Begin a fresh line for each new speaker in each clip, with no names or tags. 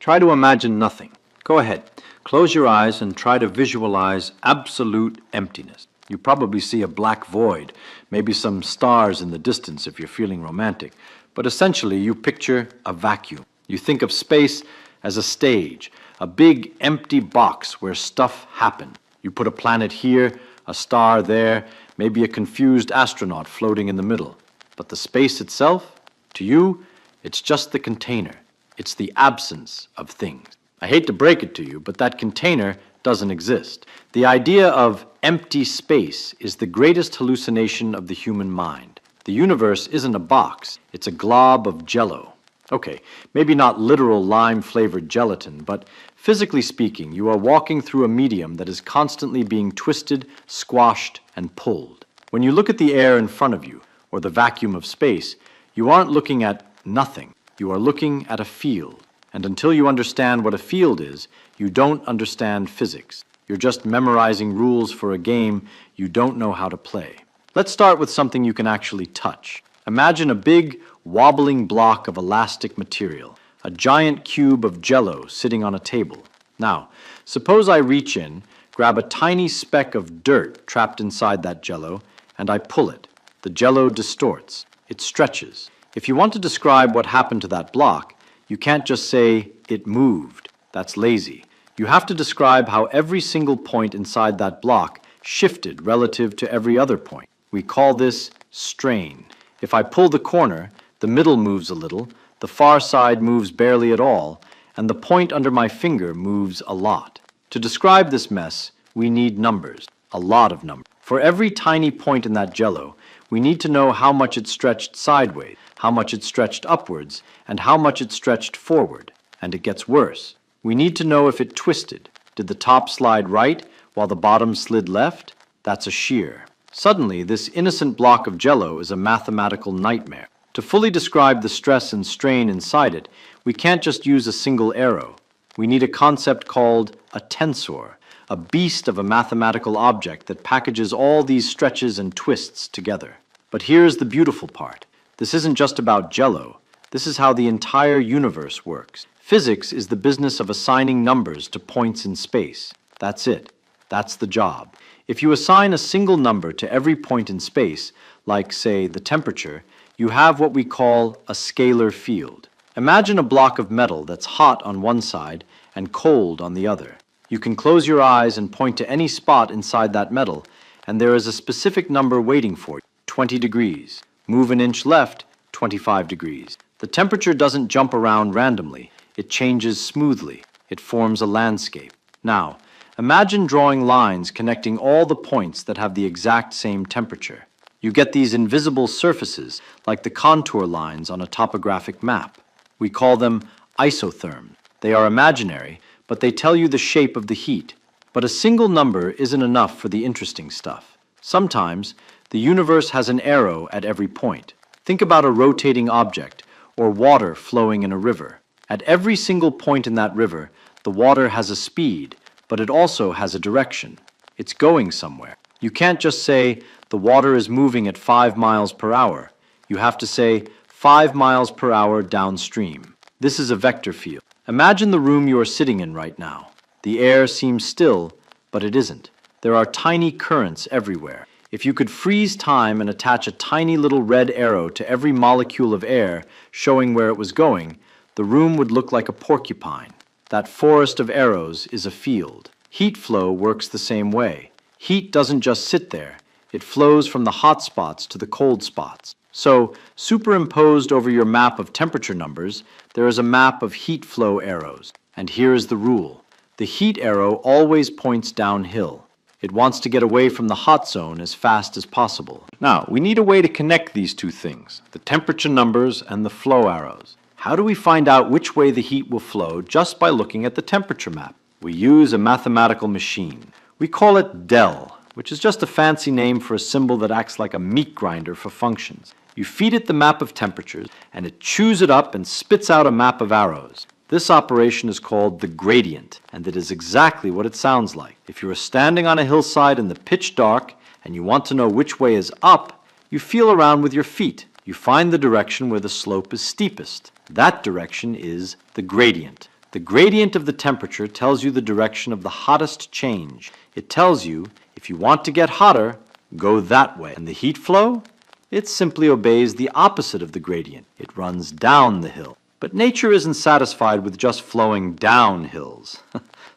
Try to imagine nothing. Go ahead. Close your eyes and try to visualize absolute emptiness. You probably see a black void, maybe some stars in the distance if you're feeling romantic, but essentially you picture a vacuum. You think of space as a stage, a big empty box where stuff happens. You put a planet here, a star there, maybe a confused astronaut floating in the middle. But the space itself, to you, it's just the container. It's the absence of things. I hate to break it to you, but that container doesn't exist. The idea of empty space is the greatest hallucination of the human mind. The universe isn't a box, it's a glob of jello. Okay, maybe not literal lime-flavored gelatin, but physically speaking, you are walking through a medium that is constantly being twisted, squashed, and pulled. When you look at the air in front of you, or the vacuum of space, you aren't looking at nothing. You are looking at a field. And until you understand what a field is, you don't understand physics. You're just memorizing rules for a game you don't know how to play. Let's start with something you can actually touch. Imagine a big, wobbling block of elastic material, a giant cube of jello sitting on a table. Now, suppose I reach in, grab a tiny speck of dirt trapped inside that jello, and I pull it. The jello distorts. It stretches. If you want to describe what happened to that block, you can't just say, it moved. That's lazy. You have to describe how every single point inside that block shifted relative to every other point. We call this strain. If I pull the corner, the middle moves a little, the far side moves barely at all, and the point under my finger moves a lot. To describe this mess, we need numbers, a lot of numbers. For every tiny point in that jello, we need to know how much it stretched sideways, how much it stretched upwards, and how much it stretched forward. And it gets worse. We need to know if it twisted. Did the top slide right while the bottom slid left? That's a shear. Suddenly, this innocent block of jello is a mathematical nightmare. To fully describe the stress and strain inside it, we can't just use a single arrow. We need a concept called a tensor, a beast of a mathematical object that packages all these stretches and twists together. But here's the beautiful part. This isn't just about jello. This is how the entire universe works. Physics is the business of assigning numbers to points in space. That's it. That's the job. If you assign a single number to every point in space, like, say, the temperature, you have what we call a scalar field. Imagine a block of metal that's hot on one side and cold on the other. You can close your eyes and point to any spot inside that metal, and there is a specific number waiting for you, 20 degrees. Move an inch left, 25 degrees. The temperature doesn't jump around randomly. It changes smoothly. It forms a landscape. Now, imagine drawing lines connecting all the points that have the exact same temperature. You get these invisible surfaces, like the contour lines on a topographic map. We call them isotherms. They are imaginary, but they tell you the shape of the heat. But a single number isn't enough for the interesting stuff. Sometimes, the universe has an arrow at every point. Think about a rotating object, or water flowing in a river. At every single point in that river, the water has a speed, but it also has a direction. It's going somewhere. You can't just say, the water is moving at 5 miles per hour. You have to say, 5 miles per hour downstream. This is a vector field. Imagine the room you are sitting in right now. The air seems still, but it isn't. There are tiny currents everywhere. If you could freeze time and attach a tiny little red arrow to every molecule of air showing where it was going, the room would look like a porcupine. That forest of arrows is a field. Heat flow works the same way. Heat doesn't just sit there. It flows from the hot spots to the cold spots. So, superimposed over your map of temperature numbers, there is a map of heat flow arrows. And here is the rule. The heat arrow always points downhill. It wants to get away from the hot zone as fast as possible. Now, we need a way to connect these two things, the temperature numbers and the flow arrows. How do we find out which way the heat will flow just by looking at the temperature map? We use a mathematical machine. We call it del, which is just a fancy name for a symbol that acts like a meat grinder for functions. You feed it the map of temperatures, and it chews it up and spits out a map of arrows. This operation is called the gradient, and it is exactly what it sounds like. If you are standing on a hillside in the pitch dark and you want to know which way is up, you feel around with your feet. You find the direction where the slope is steepest. That direction is the gradient. The gradient of the temperature tells you the direction of the hottest change. It tells you, if you want to get hotter, go that way. And the heat flow? It simply obeys the opposite of the gradient. It runs down the hill. But nature isn't satisfied with just flowing down hills.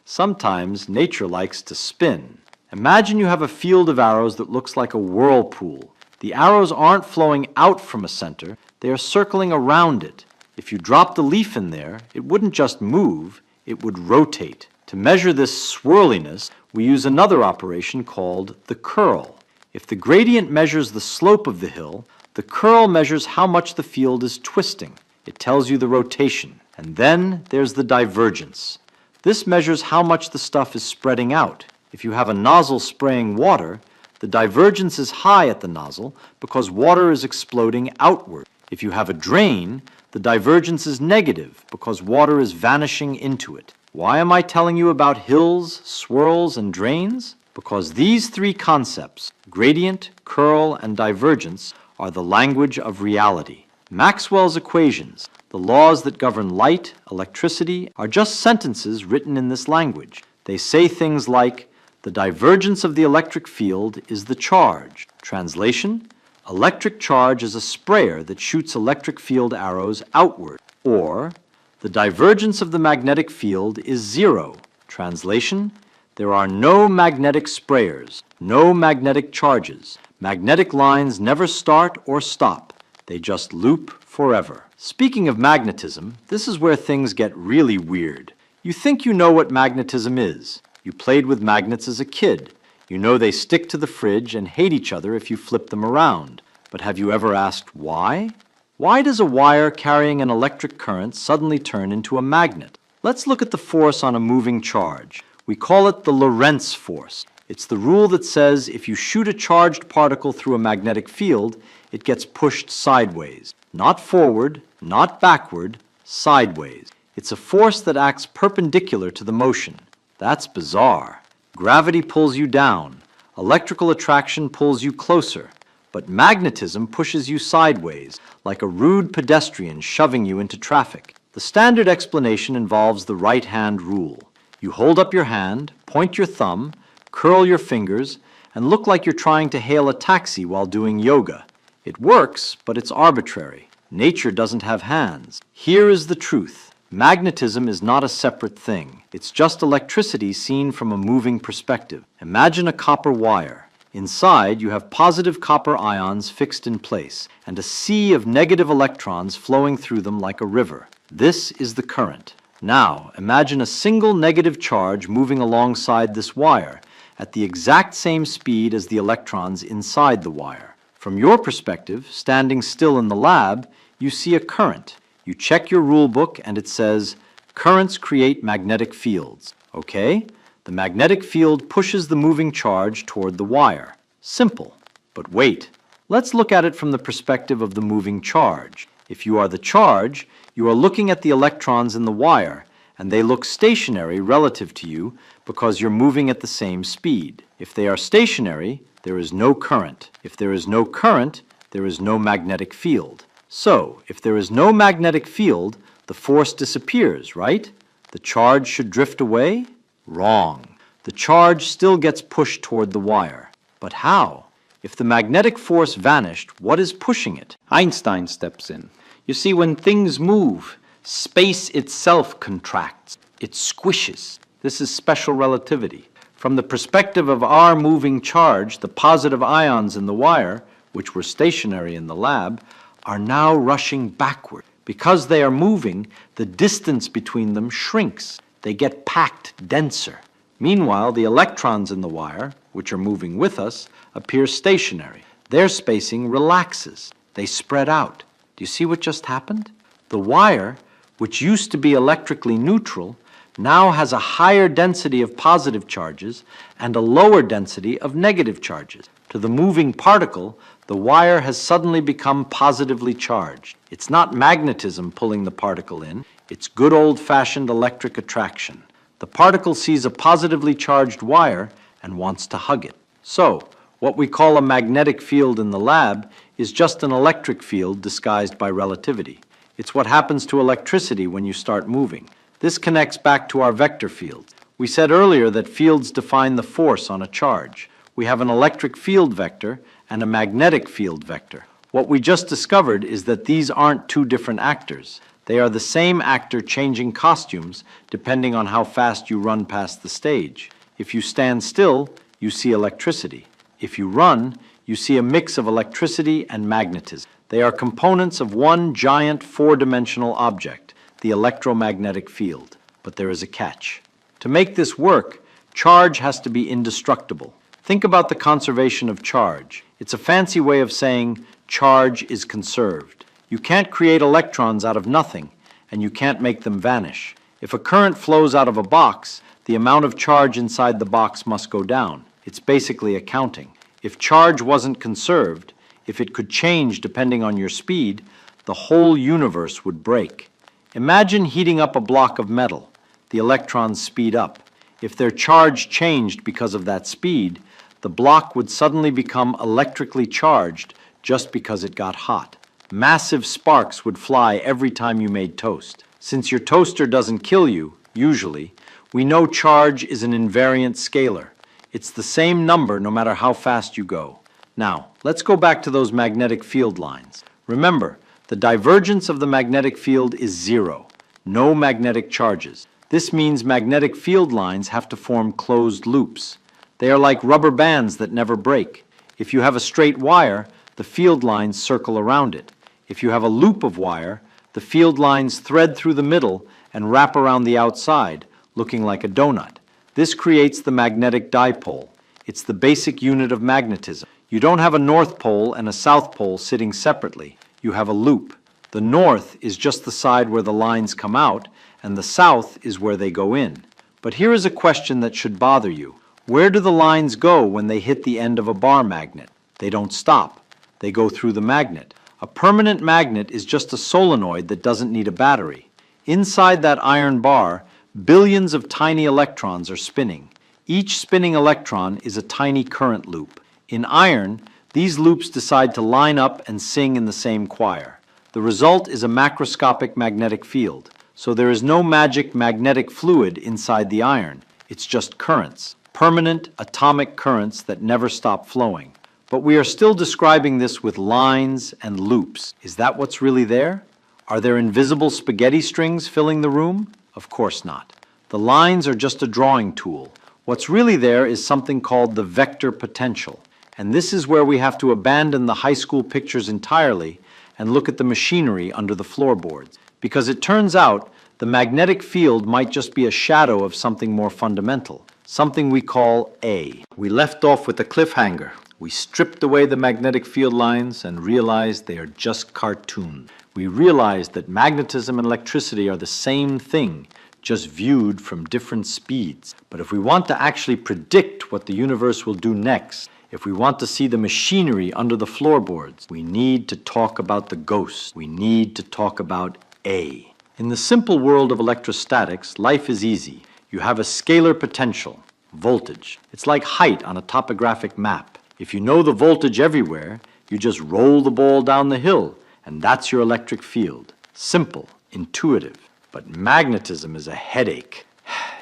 Sometimes nature likes to spin. Imagine you have a field of arrows that looks like a whirlpool. The arrows aren't flowing out from a center, they are circling around it. If you dropped a leaf in there, it wouldn't just move, it would rotate. To measure this swirliness, we use another operation called the curl. If the gradient measures the slope of the hill, the curl measures how much the field is twisting. It tells you the rotation. And then there's the divergence. This measures how much the stuff is spreading out. If you have a nozzle spraying water, the divergence is high at the nozzle because water is exploding outward. If you have a drain, the divergence is negative because water is vanishing into it. Why am I telling you about hills, swirls, and drains? Because these three concepts, gradient, curl, and divergence, are the language of reality. Maxwell's equations, the laws that govern light, electricity, are just sentences written in this language. They say things like, the divergence of the electric field is the charge. Translation, electric charge is a sprayer that shoots electric field arrows outward. Or, the divergence of the magnetic field is zero. Translation, there are no magnetic sprayers, no magnetic charges. Magnetic lines never start or stop. They just loop forever. Speaking of magnetism, this is where things get really weird. You think you know what magnetism is. You played with magnets as a kid. You know they stick to the fridge and hate each other if you flip them around. But have you ever asked why? Why does a wire carrying an electric current suddenly turn into a magnet? Let's look at the force on a moving charge. We call it the Lorentz force. It's the rule that says if you shoot a charged particle through a magnetic field, it gets pushed sideways. Not forward, not backward, sideways. It's a force that acts perpendicular to the motion. That's bizarre. Gravity pulls you down. Electrical attraction pulls you closer. But magnetism pushes you sideways, like a rude pedestrian shoving you into traffic. The standard explanation involves the right-hand rule. You hold up your hand, point your thumb, curl your fingers, and look like you're trying to hail a taxi while doing yoga. It works, but it's arbitrary. Nature doesn't have hands. Here is the truth. Magnetism is not a separate thing. It's just electricity seen from a moving perspective. Imagine a copper wire. Inside, you have positive copper ions fixed in place, and a sea of negative electrons flowing through them like a river. This is the current. Now, imagine a single negative charge moving alongside this wire at the exact same speed as the electrons inside the wire. From your perspective, standing still in the lab, you see a current. You check your rule book and it says, currents create magnetic fields. Okay? The magnetic field pushes the moving charge toward the wire. Simple. But wait. Let's look at it from the perspective of the moving charge. If you are the charge, you are looking at the electrons in the wire, and they look stationary relative to you because you're moving at the same speed. If they are stationary, there is no current. If there is no current, there is no magnetic field. So, if there is no magnetic field, the force disappears, right? The charge should drift away? Wrong. The charge still gets pushed toward the wire. But how? If the magnetic force vanished, what is pushing it?
Einstein steps in. You see, when things move, space itself contracts. It squishes. This is special relativity. From the perspective of our moving charge, the positive ions in the wire, which were stationary in the lab, are now rushing backward. Because they are moving, the distance between them shrinks. They get packed denser. Meanwhile, the electrons in the wire, which are moving with us, appear stationary. Their spacing relaxes. They spread out. Do you see what just happened? The wire, which used to be electrically neutral, now has a higher density of positive charges and a lower density of negative charges. To the moving particle, the wire has suddenly become positively charged. It's not magnetism pulling the particle in, it's good old-fashioned electric attraction. The particle sees a positively charged wire and wants to hug it. So, what we call a magnetic field in the lab is just an electric field disguised by relativity. It's what happens to electricity when you start moving. This connects back to our vector fields. We said earlier that fields define the force on a charge. We have an electric field vector and a magnetic field vector. What we just discovered is that these aren't two different actors. They are the same actor changing costumes depending on how fast you run past the stage. If you stand still, you see electricity. If you run, you see a mix of electricity and magnetism. They are components of one giant four-dimensional object, the electromagnetic field. But there is a catch. To make this work, charge has to be indestructible. Think about the conservation of charge. It's a fancy way of saying charge is conserved. You can't create electrons out of nothing, and you can't make them vanish. If a current flows out of a box, the amount of charge inside the box must go down. It's basically accounting. If charge wasn't conserved, if it could change depending on your speed, the whole universe would break. Imagine heating up a block of metal. The electrons speed up. If their charge changed because of that speed, the block would suddenly become electrically charged just because it got hot. Massive sparks would fly every time you made toast. Since your toaster doesn't kill you, usually, we know charge is an invariant scalar. It's the same number no matter how fast you go. Now, let's go back to those magnetic field lines. Remember, the divergence of the magnetic field is zero. No magnetic charges. This means magnetic field lines have to form closed loops. They are like rubber bands that never break. If you have a straight wire, the field lines circle around it. If you have a loop of wire, the field lines thread through the middle and wrap around the outside, looking like a donut. This creates the magnetic dipole. It's the basic unit of magnetism. You don't have a north pole and a south pole sitting separately. You have a loop. The north is just the side where the lines come out, and the south is where they go in. But here is a question that should bother you. Where do the lines go when they hit the end of a bar magnet? They don't stop. They go through the magnet. A permanent magnet is just a solenoid that doesn't need a battery. Inside that iron bar, billions of tiny electrons are spinning. Each spinning electron is a tiny current loop. In iron, these loops decide to line up and sing in the same choir. The result is a macroscopic magnetic field. So there is no magic magnetic fluid inside the iron. It's just currents, permanent atomic currents that never stop flowing. But we are still describing this with lines and loops. Is that what's really there? Are there invisible spaghetti strings filling the room? Of course not. The lines are just a drawing tool. What's really there is something called the vector potential. And this is where we have to abandon the high school pictures entirely and look at the machinery under the floorboards. Because it turns out the magnetic field might just be a shadow of something more fundamental, something we call A. We left off with a cliffhanger. We stripped away the magnetic field lines and realized they are just cartoons. We realized that magnetism and electricity are the same thing, just viewed from different speeds. But if we want to actually predict what the universe will do next, if we want to see the machinery under the floorboards, we need to talk about the ghost. We need to talk about A. In the simple world of electrostatics, life is easy. You have a scalar potential, voltage. It's like height on a topographic map. If you know the voltage everywhere, you just roll the ball down the hill, and that's your electric field. Simple, intuitive. But magnetism is a headache.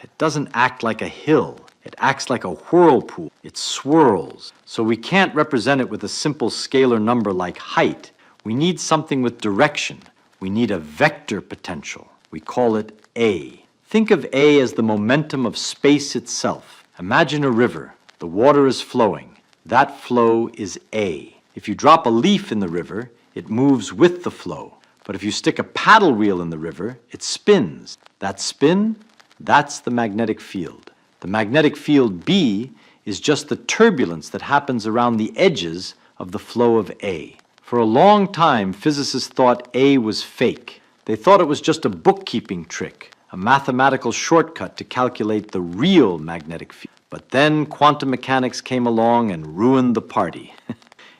It doesn't act like a hill. It acts like a whirlpool. It swirls. So we can't represent it with a simple scalar number like height. We need something with direction. We need a vector potential. We call it A. Think of A as the momentum of space itself. Imagine a river. The water is flowing. That flow is A. If you drop a leaf in the river, it moves with the flow. But if you stick a paddle wheel in the river, it spins. That spin, that's the magnetic field. The magnetic field B is just the turbulence that happens around the edges of the flow of A. For a long time, physicists thought A was fake. They thought it was just a bookkeeping trick, a mathematical shortcut to calculate the real magnetic field. But then quantum mechanics came along and ruined the party.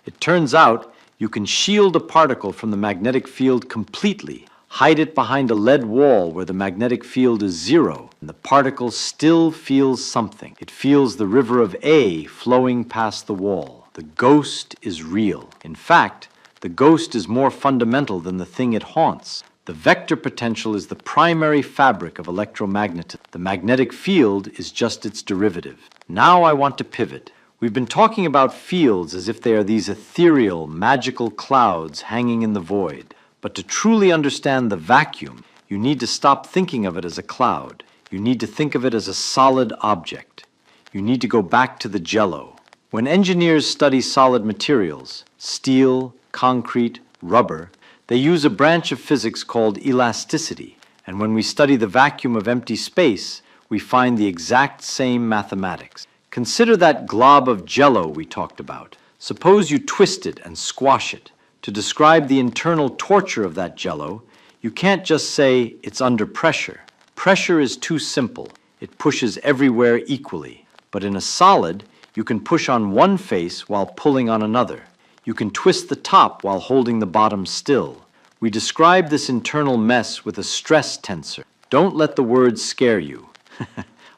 It turns out you can shield a particle from the magnetic field completely, hide it behind a lead wall where the magnetic field is zero, and the particle still feels something. It feels the river of A flowing past the wall. The ghost is real. In fact, the ghost is more fundamental than the thing it haunts.
The vector potential is the primary fabric of electromagnetism. The magnetic field is just its derivative. Now I want to pivot. We've been talking about fields as if they are these ethereal, magical clouds hanging in the void. But to truly understand the vacuum, you need to stop thinking of it as a cloud. You need to think of it as a solid object. You need to go back to the jello. When engineers study solid materials, steel, concrete, rubber, they use a branch of physics called elasticity. And when we study the vacuum of empty space, we find the exact same mathematics. Consider that glob of jello we talked about. Suppose you twist it and squash it. To describe the internal torture of that jello, you can't just say it's under pressure. Pressure is too simple. It pushes everywhere equally. But in a solid, you can push on one face while pulling on another. You can twist the top while holding the bottom still. We describe this internal mess with a stress tensor. Don't let the words scare you.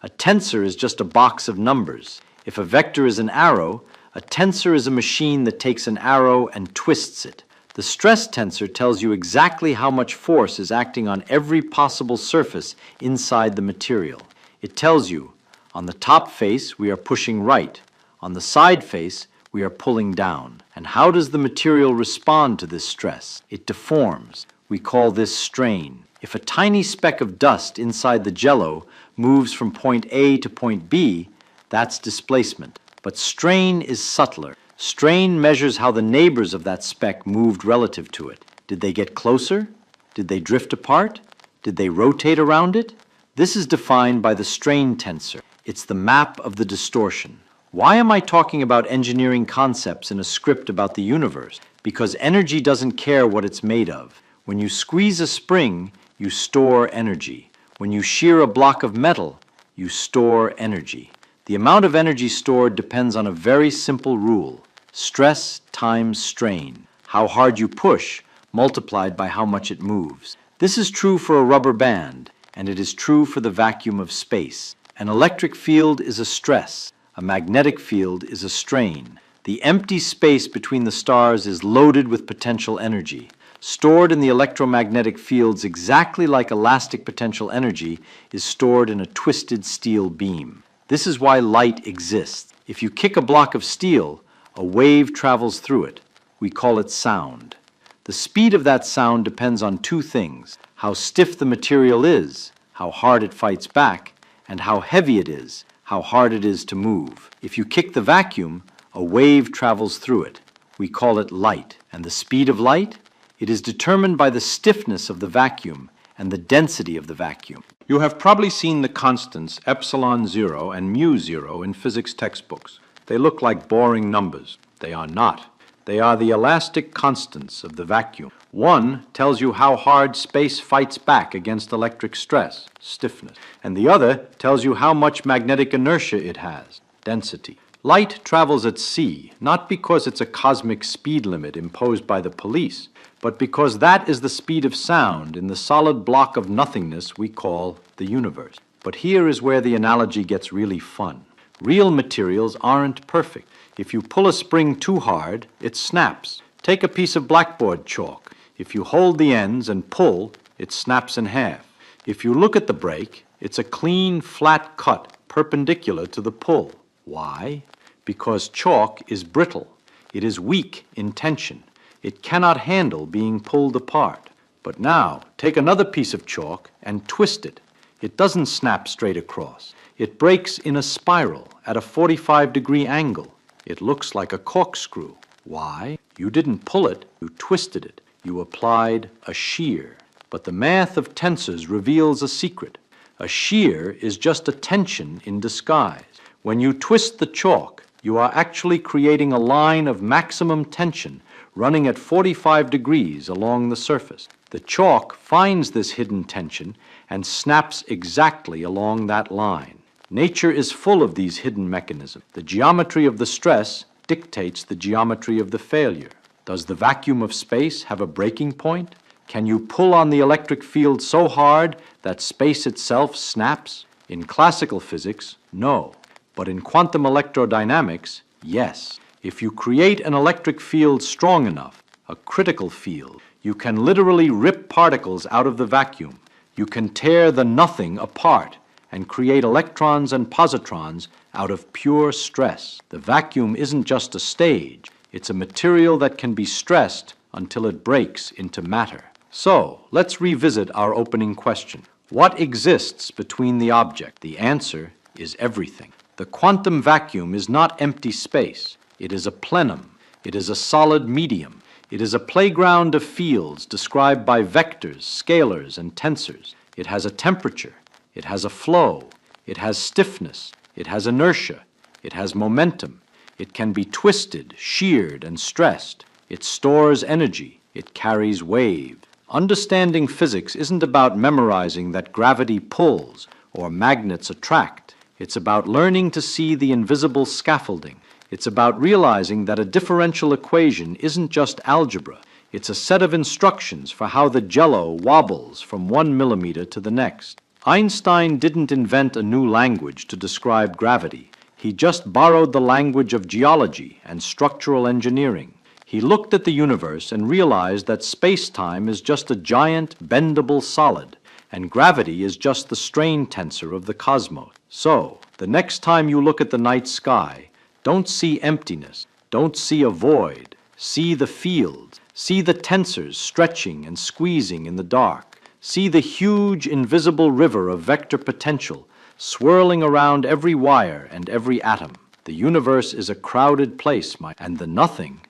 A tensor is just a box of numbers. If a vector is an arrow, a tensor is a machine that takes an arrow and twists it. The stress tensor tells you exactly how much force is acting on every possible surface inside the material. It tells you, on the top face, we are pushing right. On the side face, we are pulling down. And how does the material respond to this stress? It deforms. We call this strain. If a tiny speck of dust inside the jello moves from point A to point B, that's displacement. But strain is subtler. Strain measures how the neighbors of that speck moved relative to it. Did they get closer? Did they drift apart? Did they rotate around it? This is defined by the strain tensor. It's the map of the distortion. Why am I talking about engineering concepts in a script about the universe? Because energy doesn't care what it's made of. When you squeeze a spring, you store energy. When you shear a block of metal, you store energy. The amount of energy stored depends on a very simple rule. Stress times strain. How hard you push, multiplied by how much it moves. This is true for a rubber band, and it is true for the vacuum of space. An electric field is a stress. A magnetic field is a strain. The empty space between the stars is loaded with potential energy. Stored in the electromagnetic fields exactly like elastic potential energy is stored in a twisted steel beam. This is why light exists. If you kick a block of steel, a wave travels through it. We call it sound. The speed of that sound depends on two things: how stiff the material is, how hard it fights back, and how heavy it is, how hard it is to move. If you kick the vacuum, a wave travels through it. We call it light. And the speed of light? It is determined by the stiffness of the vacuum and the density of the vacuum.
You have probably seen the constants epsilon 0 and mu 0 in physics textbooks.
They look like boring numbers. They are not. They are the elastic constants of the vacuum. One tells you how hard space fights back against electric stress, stiffness, and the other tells you how much magnetic inertia it has, density. Light travels at c, not because it's a cosmic speed limit imposed by the police, but because that is the speed of sound in the solid block of nothingness we call the universe. But here is where the analogy gets really fun. Real materials aren't perfect. If you pull a spring too hard, it snaps. Take a piece of blackboard chalk. If you hold the ends and pull, it snaps in half. If you look at the break, it's a clean, flat cut perpendicular to the pull. Why? Because chalk is brittle. It is weak in tension. It cannot handle being pulled apart. But now, take another piece of chalk and twist it. It doesn't snap straight across. It breaks in a spiral at a 45-degree angle. It looks like a corkscrew. Why? You didn't pull it, you twisted it. You applied a shear. But the math of tensors reveals a secret. A shear is just a tension in disguise. When you twist the chalk, you are actually creating a line of maximum tension running at 45 degrees along the surface. The chalk finds this hidden tension and snaps exactly along that line. Nature is full of these hidden mechanisms. The geometry of the stress dictates the geometry of the failure. Does the vacuum of space have a breaking point? Can you pull on the electric field so hard that space itself snaps? In classical physics, no. But in quantum electrodynamics, yes. If you create an electric field strong enough, a critical field,
You can literally rip particles out of the vacuum. You can tear the nothing apart and create electrons and positrons out of pure stress. The vacuum isn't just a stage. It's a material that can be stressed until it breaks into matter. So, let's revisit our opening question. What exists between the object? The answer is everything. The quantum vacuum is not empty space. It is a plenum. It is a solid medium. It is a playground of fields described by vectors, scalars, and tensors. It has a temperature. It has a flow. It has stiffness. It has inertia. It has momentum. It can be twisted, sheared, and stressed. It stores energy. It carries waves. Understanding physics isn't about memorizing that gravity pulls or magnets attract. It's about learning to see the invisible scaffolding. It's about realizing that a differential equation isn't just algebra. It's a set of instructions for how the jello wobbles from 1 millimeter to the next. Einstein didn't invent a new language to describe gravity. He just borrowed the language of geology and structural engineering. He looked at the universe and realized that space-time is just a giant, bendable solid, and gravity is just the strain tensor of the cosmos. So, the next time you look at the night sky, don't see emptiness, don't see a void, see the fields, see the tensors stretching and squeezing in the dark, see the huge invisible river of vector potential swirling around every wire and every atom. The universe is a crowded place, and the nothing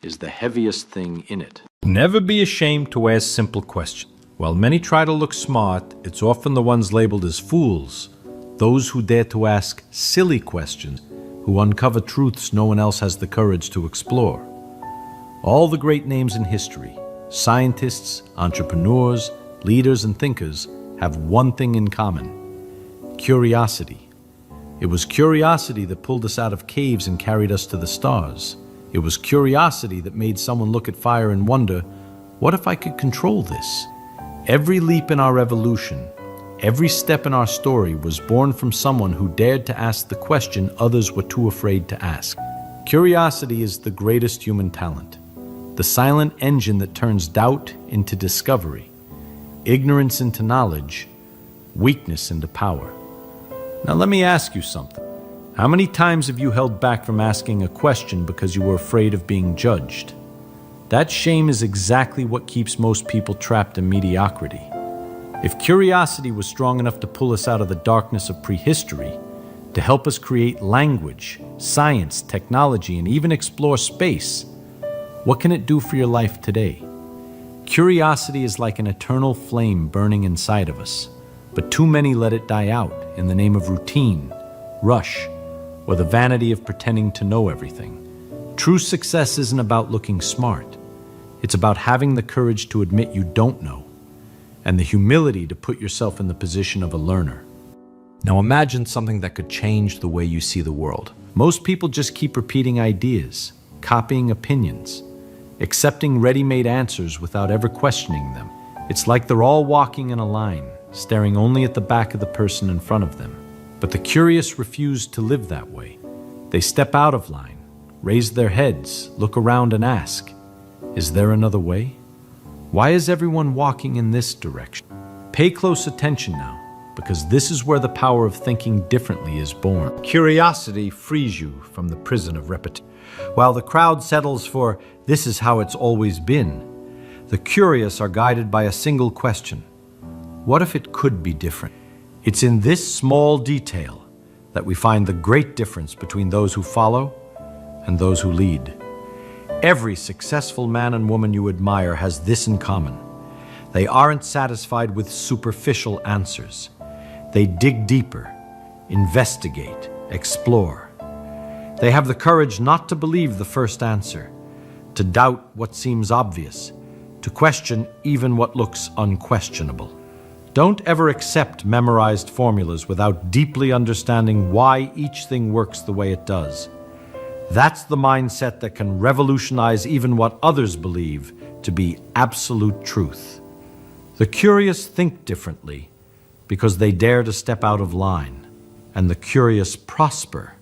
is the heaviest thing in it.
Never be ashamed to ask simple questions. While many try to look smart, it's often the ones labeled as fools, those who dare to ask silly questions, who uncover truths no one else has the courage to explore. All the great names in history, scientists, entrepreneurs, leaders, and thinkers, have one thing in common: curiosity. It was curiosity that pulled us out of caves and carried us to the stars. It was curiosity that made someone look at fire and wonder, what if I could control this? Every leap in our evolution, every step in our story was born from someone who dared to ask the question others were too afraid to ask. Curiosity is the greatest human talent, the silent engine that turns doubt into discovery, ignorance into knowledge, weakness into power. Now let me ask you something. How many times have you held back from asking a question because you were afraid of being judged? That shame is exactly what keeps most people trapped in mediocrity. If curiosity was strong enough to pull us out of the darkness of prehistory, to help us create language, science, technology, and even explore space, what can it do for your life today? Curiosity is like an eternal flame burning inside of us, but too many let it die out in the name of routine, rush, or the vanity of pretending to know everything. True success isn't about looking smart. It's about having the courage to admit you don't know, and the humility to put yourself in the position of a learner. Now imagine something that could change the way you see the world. Most people just keep repeating ideas, copying opinions, accepting ready-made answers without ever questioning them. It's like they're all walking in a line, staring only at the back of the person in front of them. But the curious refuse to live that way. They step out of line, raise their heads, look around and ask, is there another way? Why is everyone walking in this direction? Pay close attention now, because this is where the power of thinking differently is born. Curiosity frees you from the prison of repetition. While the crowd settles for, this is how it's always been, the curious are guided by a single question. What if it could be different? It's in this small detail that we find the great difference between those who follow and those who lead. Every successful man and woman you admire has this in common. They aren't satisfied with superficial answers. They dig deeper, investigate, explore. They have the courage not to believe the first answer, to doubt what seems obvious, to question even what looks unquestionable. Don't ever accept memorized formulas without deeply understanding why each thing works the way it does. That's the mindset that can revolutionize even what others believe to be absolute truth. The curious think differently because they dare to step out of line, and the curious prosper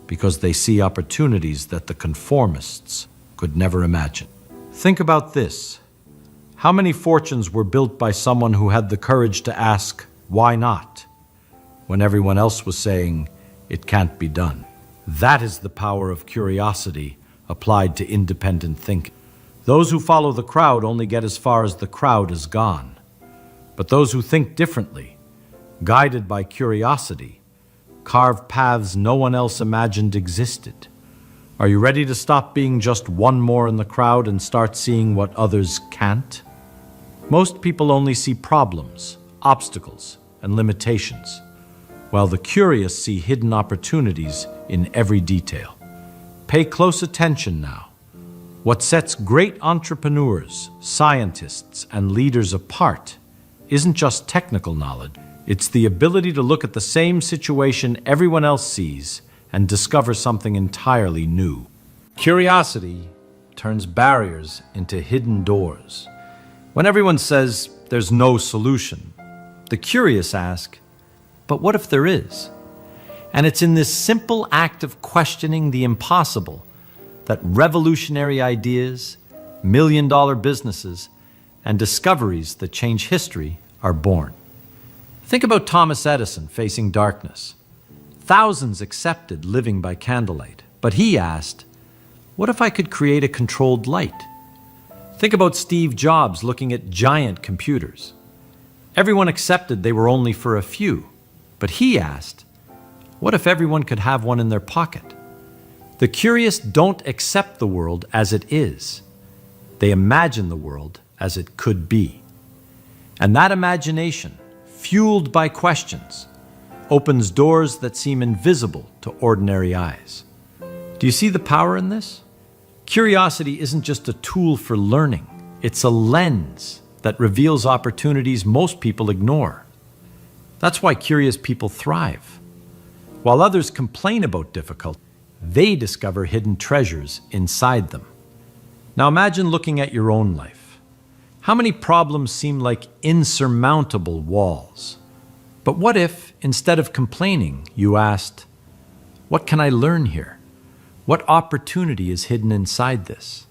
because they see opportunities that the conformists could never imagine. Think about this.
How many fortunes were built by someone who had the courage to ask, why not, when everyone else was saying, it can't be done? That is the power of curiosity applied to independent thinking. Those who follow the crowd only get as far as the crowd is gone. But those who think differently, guided by curiosity, carve paths no one else imagined existed. Are you ready to stop being just one more in the crowd and start seeing what others can't? Most people only see problems, obstacles, and limitations, while the curious see hidden opportunities in every detail. Pay close attention now. What sets great entrepreneurs, scientists, and leaders apart isn't just technical knowledge. It's the ability to look at the same situation everyone else sees and discover something entirely new. Curiosity turns barriers into hidden doors. When everyone says there's no solution, the curious ask, but what if there is? And it's in this simple act of questioning the impossible that revolutionary ideas, million-dollar businesses, and discoveries that change history are born. Think about Thomas Edison facing darkness. Thousands accepted living by candlelight, but he asked, what if I could create a controlled light? Think about Steve Jobs looking at giant computers. Everyone accepted they were only for a few, but he asked, what if everyone could have one in their pocket? The curious don't accept the world as it is. They imagine the world as it could be. And that imagination, fueled by questions, opens doors that seem invisible to ordinary eyes. Do you see the power in this? Curiosity isn't just a tool for learning. It's a lens that reveals opportunities most people ignore. That's why curious people thrive. While others complain about difficulty, they discover hidden treasures inside them. Now imagine looking at your own life. How many problems seem like insurmountable walls? But what if, instead of complaining, you asked, what can I learn here? What opportunity is hidden inside this?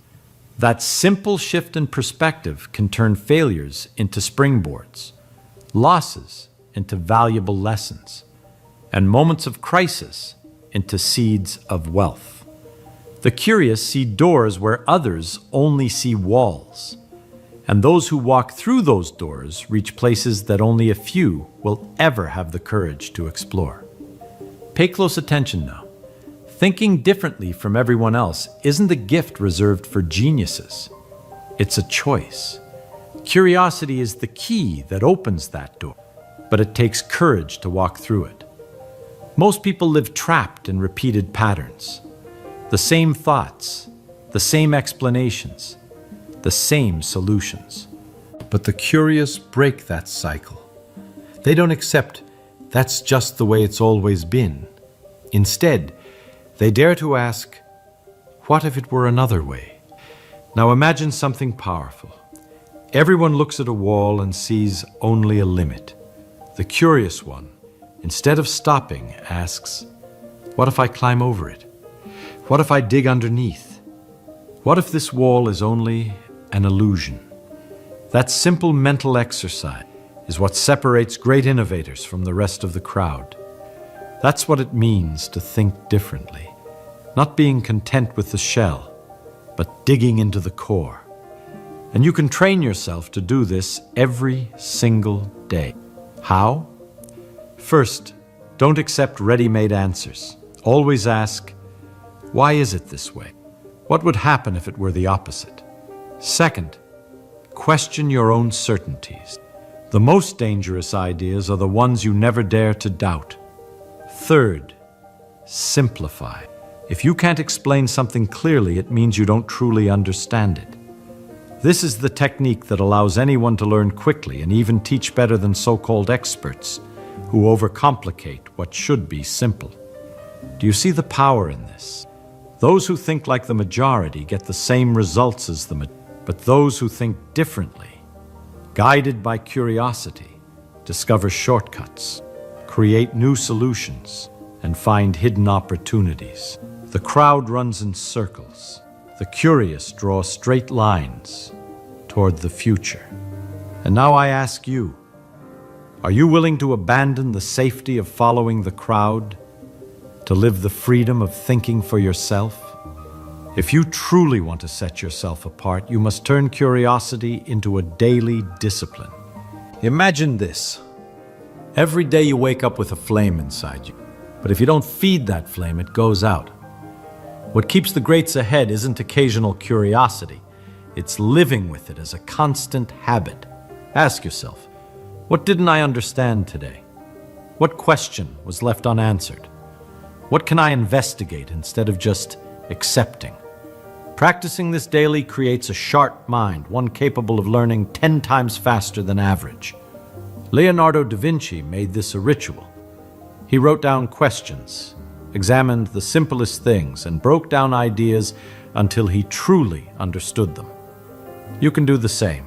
That simple shift in perspective can turn failures into springboards, losses into valuable lessons, and moments of crisis into seeds of wealth. The curious see doors where others only see walls, and those who walk through those doors reach places that only a few will ever have the courage to explore. Pay close attention now. Thinking differently from everyone else isn't a gift reserved for geniuses. It's a choice. Curiosity is the key that opens that door, but it takes courage to walk through it. Most people live trapped in repeated patterns. The same thoughts, the same explanations, the same solutions. But the curious break that cycle. They don't accept that's just the way it's always been. Instead, they dare to ask, what if it were another way? Now imagine something powerful. Everyone looks at a wall and sees only a limit. The curious one, instead of stopping, asks, what if I climb over it? What if I dig underneath? What if this wall is only an illusion? That simple mental exercise is what separates great innovators from the rest of the crowd. That's what it means to think differently. Not being content with the shell, but digging into the core. And you can train yourself to do this every single day. How? First, don't accept ready-made answers. Always ask, why is it this way? What would happen if it were the opposite? Second, question your own certainties. The most dangerous ideas are the ones you never dare to doubt. Third, simplify. If you can't explain something clearly, it means you don't truly understand it. This is the technique that allows anyone to learn quickly and even teach better than so-called experts who overcomplicate what should be simple. Do you see the power in this? Those who think like the majority get the same results as the majority, but those who think differently, guided by curiosity, discover shortcuts, create new solutions, and find hidden opportunities. The crowd runs in circles. The curious draw straight lines. toward the future. And now I ask you, are you willing to abandon the safety of following the crowd, to live the freedom of thinking for yourself? If you truly want to set yourself apart, you must turn curiosity into a daily discipline. Imagine this. Every day you wake up with a flame inside you, but if you don't feed that flame, it goes out. What keeps the greats ahead isn't occasional curiosity. It's living with it as a constant habit. Ask yourself, what didn't I understand today? What question was left unanswered? What can I investigate instead of just accepting? Practicing this daily creates a sharp mind, one capable of learning 10 times faster than average. Leonardo da Vinci made this a ritual. He wrote down questions, examined the simplest things, and broke down ideas until he truly understood them. You can do the same.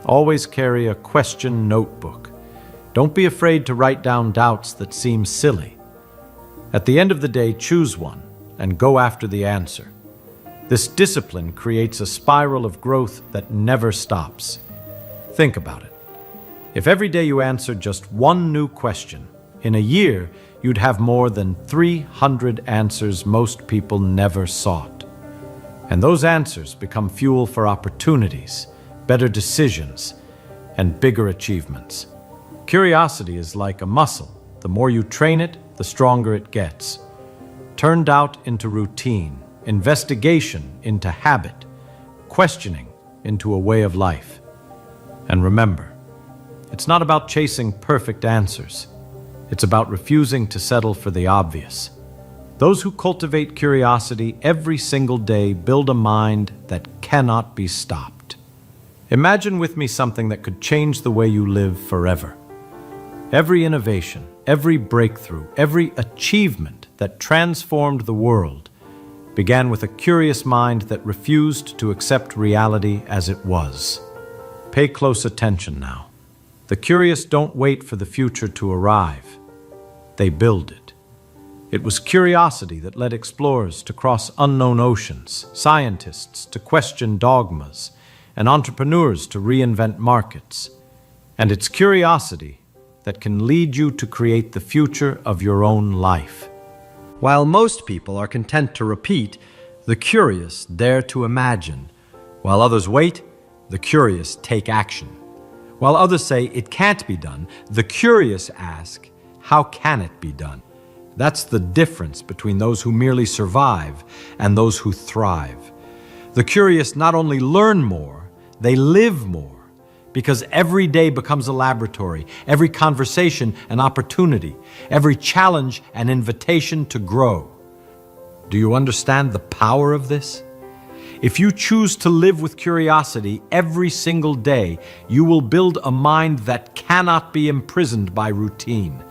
Always carry a question notebook. Don't be afraid to write down doubts that seem silly. At the end of the day, choose one and go after the answer. This discipline creates a spiral of growth that never stops. Think about it. If every day you answered just one new question, in a year you'd have more than 300 answers most people never sought. And those answers become fuel for opportunities, better decisions, and bigger achievements. Curiosity is like a muscle. The more you train it, the stronger it gets. Turned out into routine, investigation into habit, questioning into a way of life. And remember, it's not about chasing perfect answers. It's about refusing to settle for the obvious. Those who cultivate curiosity every single day build a mind that cannot be stopped. Imagine with me something that could change the way you live forever. Every innovation, every breakthrough, every achievement that transformed the world began with a curious mind that refused to accept reality as it was. Pay close attention now. The curious don't wait for the future to arrive. They build it. It was curiosity that led explorers to cross unknown oceans, scientists to question dogmas, and entrepreneurs to reinvent markets. And it's curiosity that can lead you to create the future of your own life. While most people are content to repeat, the curious dare to imagine. While others wait, the curious take action. While others say it can't be done, the curious ask, how can it be done? That's the difference between those who merely survive and those who thrive. The curious not only learn more, they live more, because every day becomes a laboratory, every conversation an opportunity, every challenge an invitation to grow. Do you understand the power of this? If you choose to live with curiosity every single day, you will build a mind that cannot be imprisoned by routine,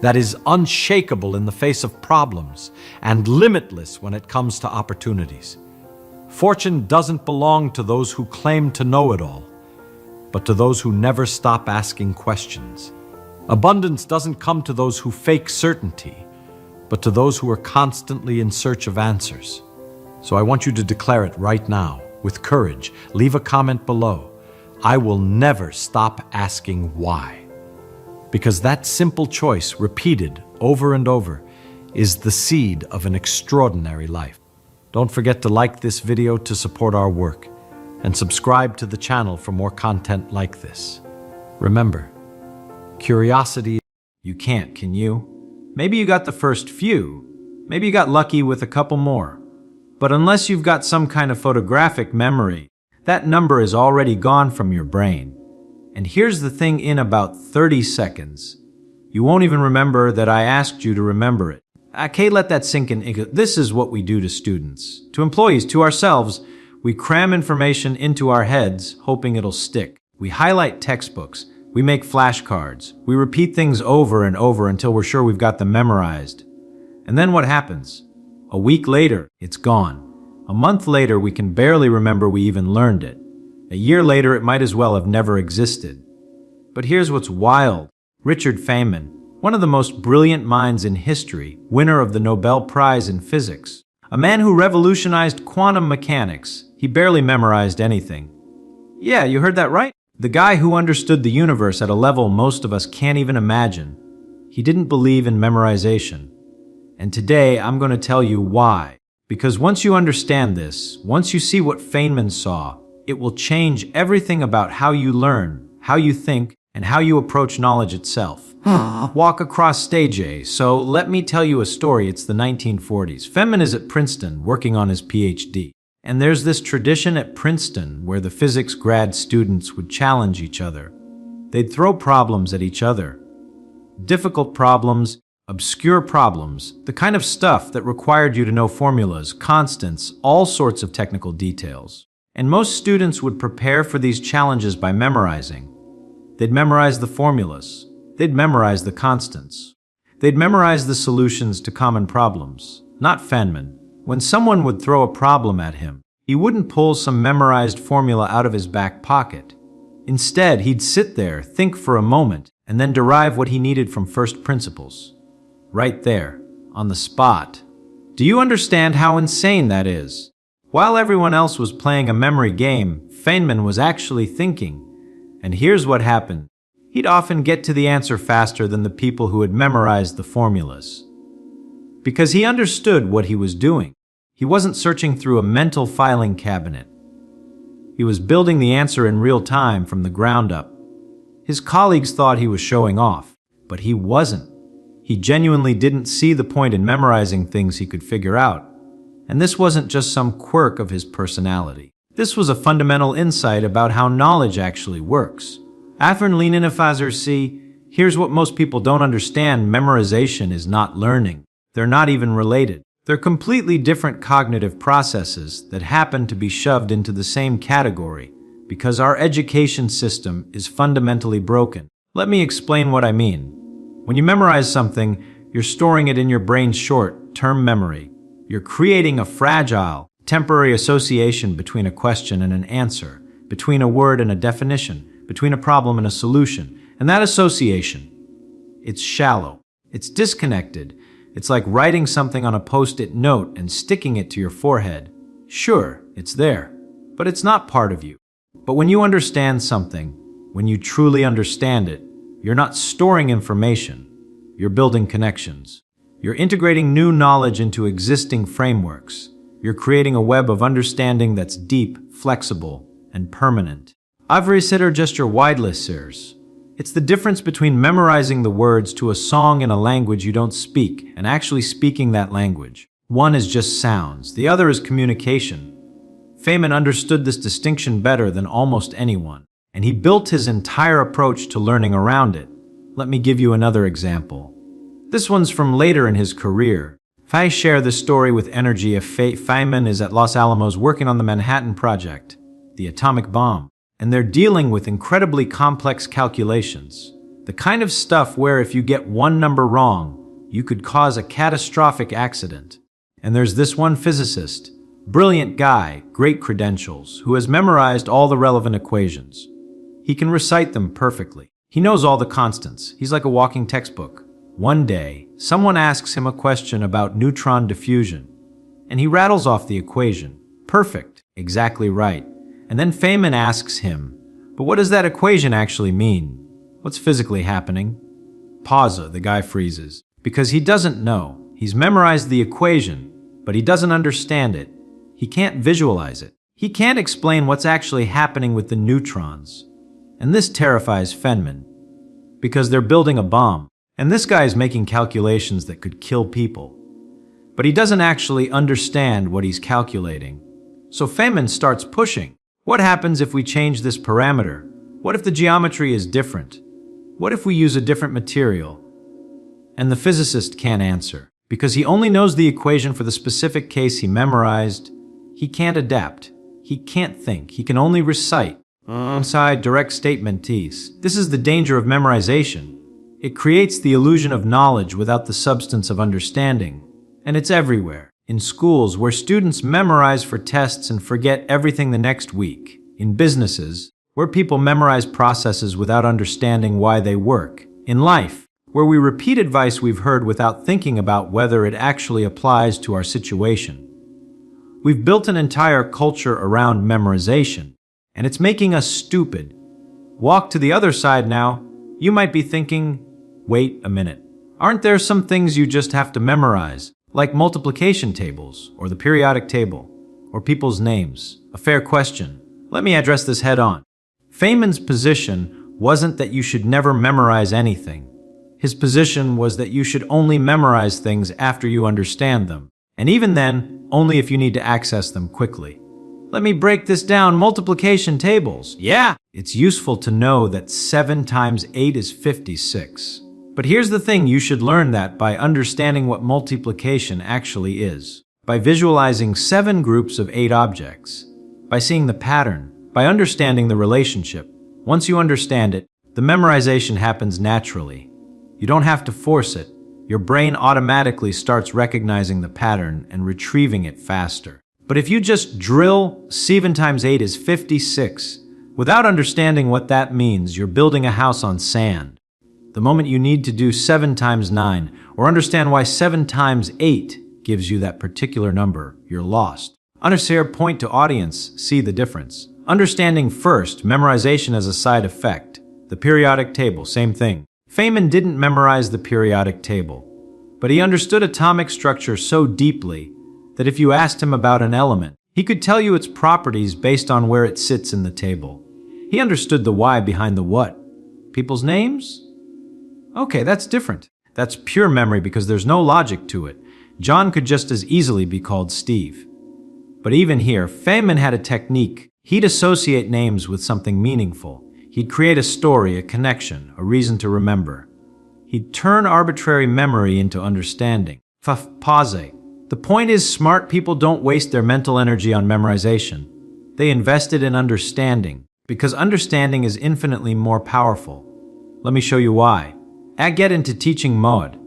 that is unshakable in the face of problems, and limitless when it comes to opportunities. Fortune doesn't belong to those who claim to know it all, but to those who never stop asking questions. Abundance doesn't come to those who fake certainty, but to those who are constantly in search of answers. So I want you to declare it right now, with courage. Leave a comment below. I will never stop asking why. Because that simple choice, repeated over and over, is the seed of an extraordinary life. Don't forget to like this video to support our work, and subscribe to the channel for more content like this. Remember, curiosity, you can't, can you? Maybe you got the first few. Maybe you got lucky with a couple more. But unless you've got some kind of photographic memory, that number is already gone from your brain. And here's the thing, in about 30 seconds, you won't even remember that I asked you to remember it. Okay, let that sink in. This is what we do to students, to employees, to ourselves. We cram information into our heads, hoping it'll stick. We highlight textbooks. We make flashcards. We repeat things over and over until we're sure we've got them memorized. And then what happens? A week later, it's gone. A month later, we can barely remember we even learned it. A year later, it might as well have never existed. But here's what's wild. Richard Feynman, one of the most brilliant minds in history, winner of the Nobel Prize in physics, a man who revolutionized quantum mechanics, he barely memorized anything.
Yeah, you heard that right. The guy who understood the universe at a level most of us can't even imagine. He didn't believe in memorization. And today I'm going to tell you why. Because once you understand this, once you see what Feynman saw, it will change everything about how you learn, how you think, and how you approach knowledge itself. Walk across stage A. So let me tell you a story. It's the 1940s. Feynman is at Princeton working on his PhD. And there's this tradition at Princeton where the physics grad students would challenge each other. They'd throw problems at each other. Difficult problems, obscure problems, the kind of stuff that required you to know formulas, constants, all sorts of technical details. And most students would prepare for these challenges by memorizing. They'd memorize the formulas. They'd memorize the constants. They'd memorize the solutions to common problems. Not Feynman. When someone would throw a problem at him, he wouldn't pull some memorized formula out of his back pocket. Instead, he'd sit there, think for a moment, and then derive what he needed from first principles. Right there, on the spot. Do you understand how insane that is? While everyone else was playing a memory game, Feynman was actually thinking. And here's what happened. He'd often get to the answer faster than the people who had memorized the formulas. Because he understood what he was doing. He wasn't searching through a mental filing cabinet. He was building the answer in real time from the ground up. His colleagues thought he was showing off, but he wasn't. He genuinely didn't see the point in memorizing things he could figure out. And this wasn't just some quirk of his personality. This was a fundamental insight about how knowledge actually works. Here's what most people don't understand. Memorization is not learning. They're not even related. They're completely different cognitive processes that happen to be shoved into the same category because our education system is fundamentally broken. Let me explain what I mean. When you memorize something, you're storing it in your brain's short-term memory. You're creating a fragile, temporary association between a question and an answer, between a word and a definition, between a problem and a solution. And that association, it's shallow, it's disconnected. It's like writing something on a post-it note and sticking it to your forehead. Sure, it's there, but it's not part of you. But when you understand something, when you truly understand it, you're not storing information, you're building connections. You're integrating new knowledge into existing frameworks. You're creating a web of understanding that's deep, flexible, and permanent. It's the difference between memorizing the words to a song in a language you don't speak and actually speaking that language. One is just sounds, the other is communication. Feynman understood this distinction better than almost anyone, and he built his entire approach to learning around it. Let me give you another example. This one's from later in his career. I share this story with energy if Feynman is at Los Alamos working on the Manhattan Project, the atomic bomb. And they're dealing with incredibly complex calculations. The kind of stuff where if you get one number wrong, you could cause a catastrophic accident. And there's this one physicist, brilliant guy, great credentials, who has memorized all the relevant equations. He can recite them perfectly. He knows all the constants. He's like a walking textbook. One day, someone asks him a question about neutron diffusion, and he rattles off the equation. Perfect, exactly right. And then Feynman asks him, but what does that equation actually mean? What's physically happening? Pause, the guy freezes. Because he doesn't know. He's memorized the equation, but he doesn't understand it. He can't visualize it. He can't explain what's actually happening with the neutrons. And this terrifies Feynman, because they're building a bomb, and this guy is making calculations that could kill people. But he doesn't actually understand what he's calculating. So Feynman starts pushing. What happens if we change this parameter? What if the geometry is different? What if we use a different material? And the physicist can't answer, because he only knows the equation for the specific case he memorized. He can't adapt. He can't think. He can only recite. Inside direct statement tease. This is the danger of memorization. It creates the illusion of knowledge without the substance of understanding. And it's everywhere. In schools, where students memorize for tests and forget everything the next week. In businesses, where people memorize processes without understanding why they work. In life, where we repeat advice we've heard without thinking about whether it actually applies to our situation. We've built an entire culture around memorization, and it's making us stupid. Walk to the other side now. You might be thinking, wait a minute. Aren't there some things you just have to memorize, like multiplication tables, or the periodic table, or people's names? A fair question. Let me address this head on. Feynman's position wasn't that you should never memorize anything. His position was that you should only memorize things after you understand them, and even then, only if you need to access them quickly. Let me break this down. Multiplication tables. Yeah, it's useful to know that 7 times 8 is 56. But here's the thing, you should learn that by understanding what multiplication actually is, by visualizing 7 groups of 8 objects, by seeing the pattern, by understanding the relationship. Once you understand it, the memorization happens naturally. You don't have to force it. Your brain automatically starts recognizing the pattern and retrieving it faster. But if you just drill 7 times 8 is 56, without understanding what that means, you're building a house on sand. The moment you need to do 7 times 9, or understand why 7 times 8 gives you that particular number, you're lost. Understand, point to audience, see the difference. Understanding first, memorization as a side effect. The periodic table, same thing. Feynman didn't memorize the periodic table, but he understood atomic structure so deeply that if you asked him about an element, he could tell you its properties based on where it sits in the table. He understood the why behind the what. People's names? Okay, that's different. That's pure memory because there's no logic to it. John could just as easily be called Steve. But even here, Feynman had a technique. He'd associate names with something meaningful. He'd create a story, a connection, a reason to remember. He'd turn arbitrary memory into understanding. Pause. The point is, smart people don't waste their mental energy on memorization. They invest it in understanding, because understanding is infinitely more powerful. Let me show you why. Get into teaching mode.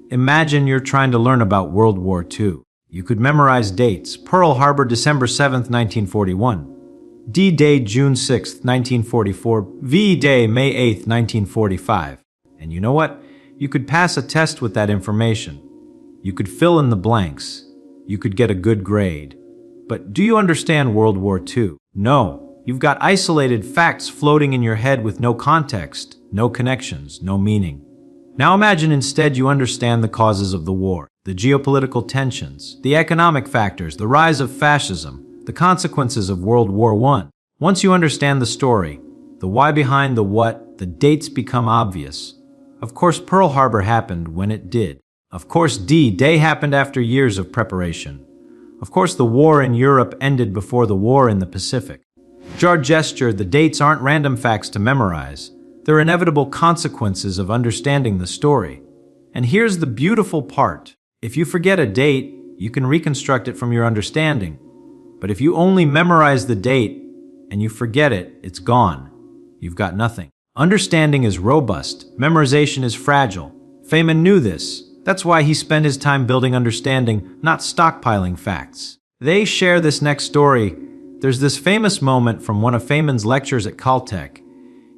Imagine you're trying to learn about World War II. You could memorize dates. Pearl Harbor, December 7th, 1941. D-Day, June 6th, 1944. V-Day, May 8th, 1945. And you know what? You could pass a test with that information. You could fill in the blanks. You could get a good grade. But do you understand World War II? No. You've got isolated facts floating in your head with no context, no connections, no meaning. Now imagine instead you understand the causes of the war, the geopolitical tensions, the economic factors, the rise of fascism, the consequences of World War I. Once you understand the story, the why behind the what, the dates become obvious. Of course, Pearl Harbor happened when it did. Of course, D-Day happened after years of preparation. Of course, the war in Europe ended before the war in the Pacific. Gesture, the dates aren't random facts to memorize. They're inevitable consequences of understanding the story. And here's the beautiful part. If you forget a date, you can reconstruct it from your understanding. But if you only memorize the date and you forget it, it's gone. You've got nothing. Understanding is robust. Memorization is fragile. Feynman knew this. That's why he spent his time building understanding, not stockpiling facts. They share this next story. There's this famous moment from one of Feynman's lectures at Caltech.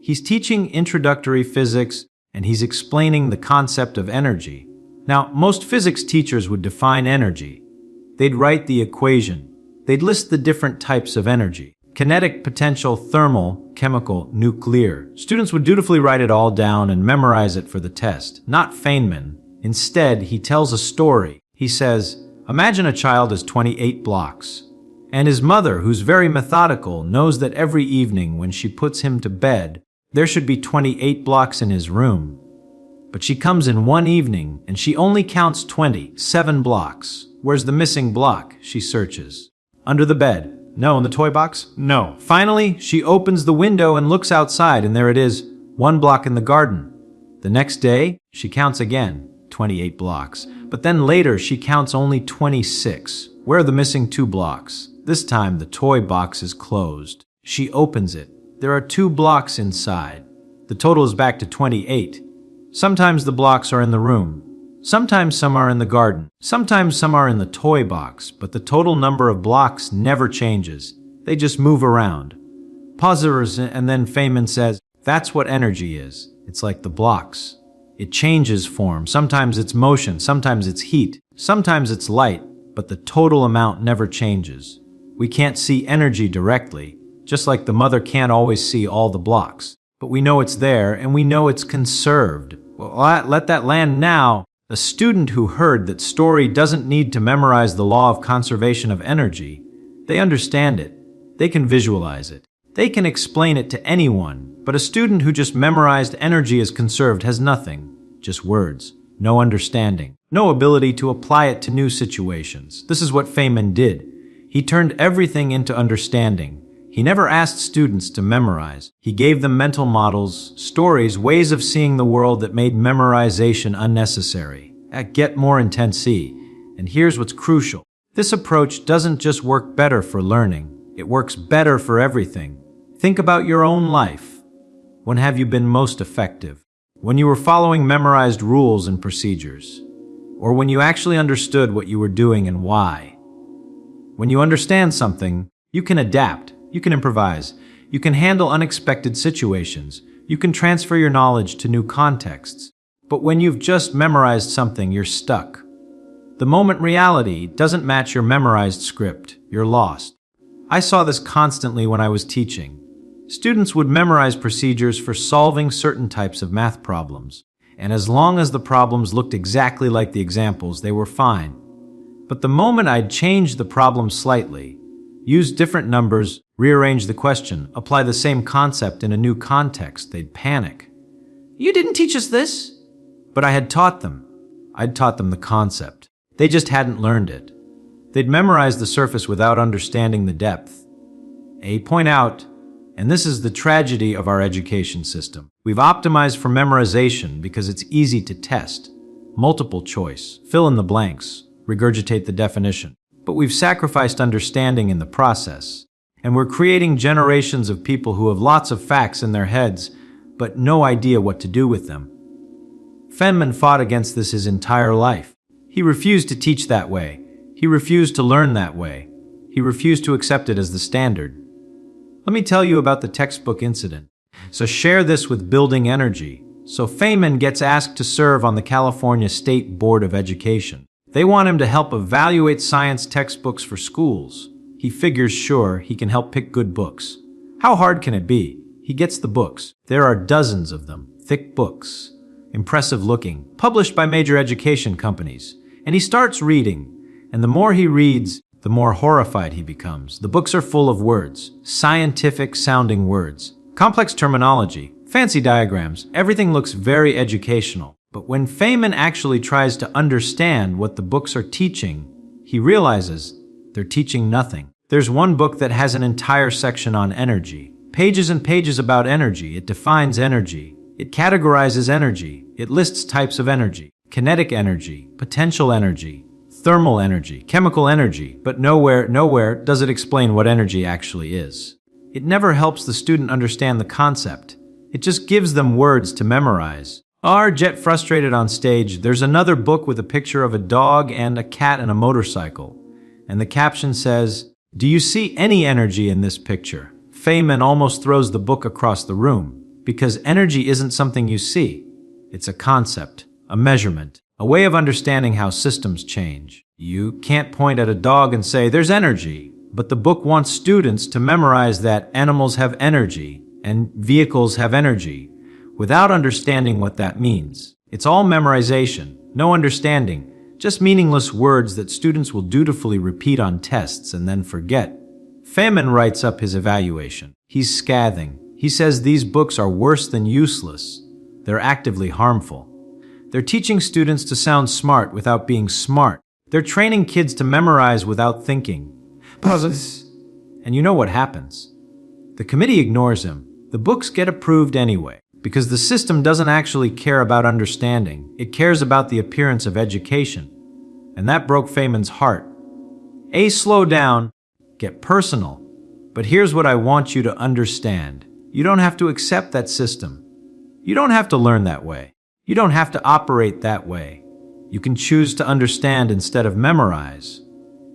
He's teaching introductory physics, and he's explaining the concept of energy. Now, most physics teachers would define energy. They'd write the equation. They'd list the different types of energy. Kinetic, potential, thermal, chemical, nuclear. Students would dutifully write it all down and memorize it for the test. Not Feynman. Instead, he tells a story. He says, imagine a child is 28 blocks. And his mother, who's very methodical, knows that every evening when she puts him to bed, there should be 28 blocks in his room. But she comes in one evening and she only counts 27 blocks. Where's the missing block? She searches. Under the bed. No. In the toy box? No. Finally, she opens the window and looks outside, and there it is, 1 block in the garden. The next day, she counts again, 28 blocks. But then later, she counts only 26. Where are the missing 2 blocks? This time, the toy box is closed. She opens it. There are 2 blocks inside. The total is back to 28. Sometimes the blocks are in the room. Sometimes some are in the garden. Sometimes some are in the toy box, but the total number of blocks never changes. They just move around. Pausers, and then Feynman says, that's what energy is. It's like the blocks. It changes form. Sometimes it's motion, sometimes it's heat, sometimes it's light, but the total amount never changes. We can't see energy directly, just like the mother can't always see all the blocks. But we know it's there, and we know it's conserved. Well, let that land now. A student who heard that story doesn't need to memorize the law of conservation of energy. They understand it. They can visualize it. They can explain it to anyone. But a student who just memorized energy is conserved has nothing, just words, no understanding, no ability to apply it to new situations. This is what Feynman did. He turned everything into understanding. He never asked students to memorize. He gave them mental models, stories, ways of seeing the world that made memorization unnecessary. Get more intense. And here's what's crucial. This approach doesn't just work better for learning. It works better for everything. Think about your own life. When have you been most effective? When you were following memorized rules and procedures? Or when you actually understood what you were doing and why? When you understand something, you can adapt. You can improvise. You can handle unexpected situations. You can transfer your knowledge to new contexts. But when you've just memorized something, you're stuck. The moment reality doesn't match your memorized script, you're lost. I saw this constantly when I was teaching. Students would memorize procedures for solving certain types of math problems. And as long as the problems looked exactly like the examples, they were fine. But the moment I'd change the problem slightly, use different numbers, rearrange the question, apply the same concept in a new context, they'd panic. You didn't teach us this? But I had taught them. I'd taught them the concept. They just hadn't learned it. They'd memorized the surface without understanding the depth. Point out, and this is the tragedy of our education system. We've optimized for memorization because it's easy to test. Multiple choice, fill in the blanks, regurgitate the definition. But we've sacrificed understanding in the process. And we're creating generations of people who have lots of facts in their heads, but no idea what to do with them. Feynman fought against this his entire life. He refused to teach that way. He refused to learn that way. He refused to accept it as the standard. Let me tell you about the textbook incident. So share this with Building Energy. So Feynman gets asked to serve on the California State Board of Education. They want him to help evaluate science textbooks for schools. He figures, sure, he can help pick good books. How hard can it be? He gets the books. There are dozens of them, thick books, impressive looking, published by major education companies. And he starts reading. And the more he reads, the more horrified he becomes. The books are full of words, scientific sounding words, complex terminology, fancy diagrams. Everything looks very educational. But when Feynman actually tries to understand what the books are teaching, he realizes they're teaching nothing. There's one book that has an entire section on energy. Pages and pages about energy. It defines energy. It categorizes energy. It lists types of energy. Kinetic energy, potential energy, thermal energy, chemical energy. But nowhere does it explain what energy actually is. It never helps the student understand the concept. It just gives them words to memorize. Jet frustrated on stage, there's another book with a picture of a dog and a cat and a motorcycle. And the caption says, "Do you see any energy in this picture?" Feynman almost throws the book across the room, because energy isn't something you see. It's a concept, a measurement, a way of understanding how systems change. You can't point at a dog and say, "There's energy." But the book wants students to memorize that animals have energy and vehicles have energy, without understanding what that means. It's all memorization, no understanding, just meaningless words that students will dutifully repeat on tests and then forget. Feynman writes up his evaluation. He's scathing. He says these books are worse than useless. They're actively harmful. They're teaching students to sound smart without being smart. They're training kids to memorize without thinking. Pauses. And you know what happens? The committee ignores him. The books get approved anyway. Because the system doesn't actually care about understanding. It cares about the appearance of education. And that broke Feynman's heart. Slow down, get personal. But here's what I want you to understand. You don't have to accept that system. You don't have to learn that way. You don't have to operate that way. You can choose to understand instead of memorize.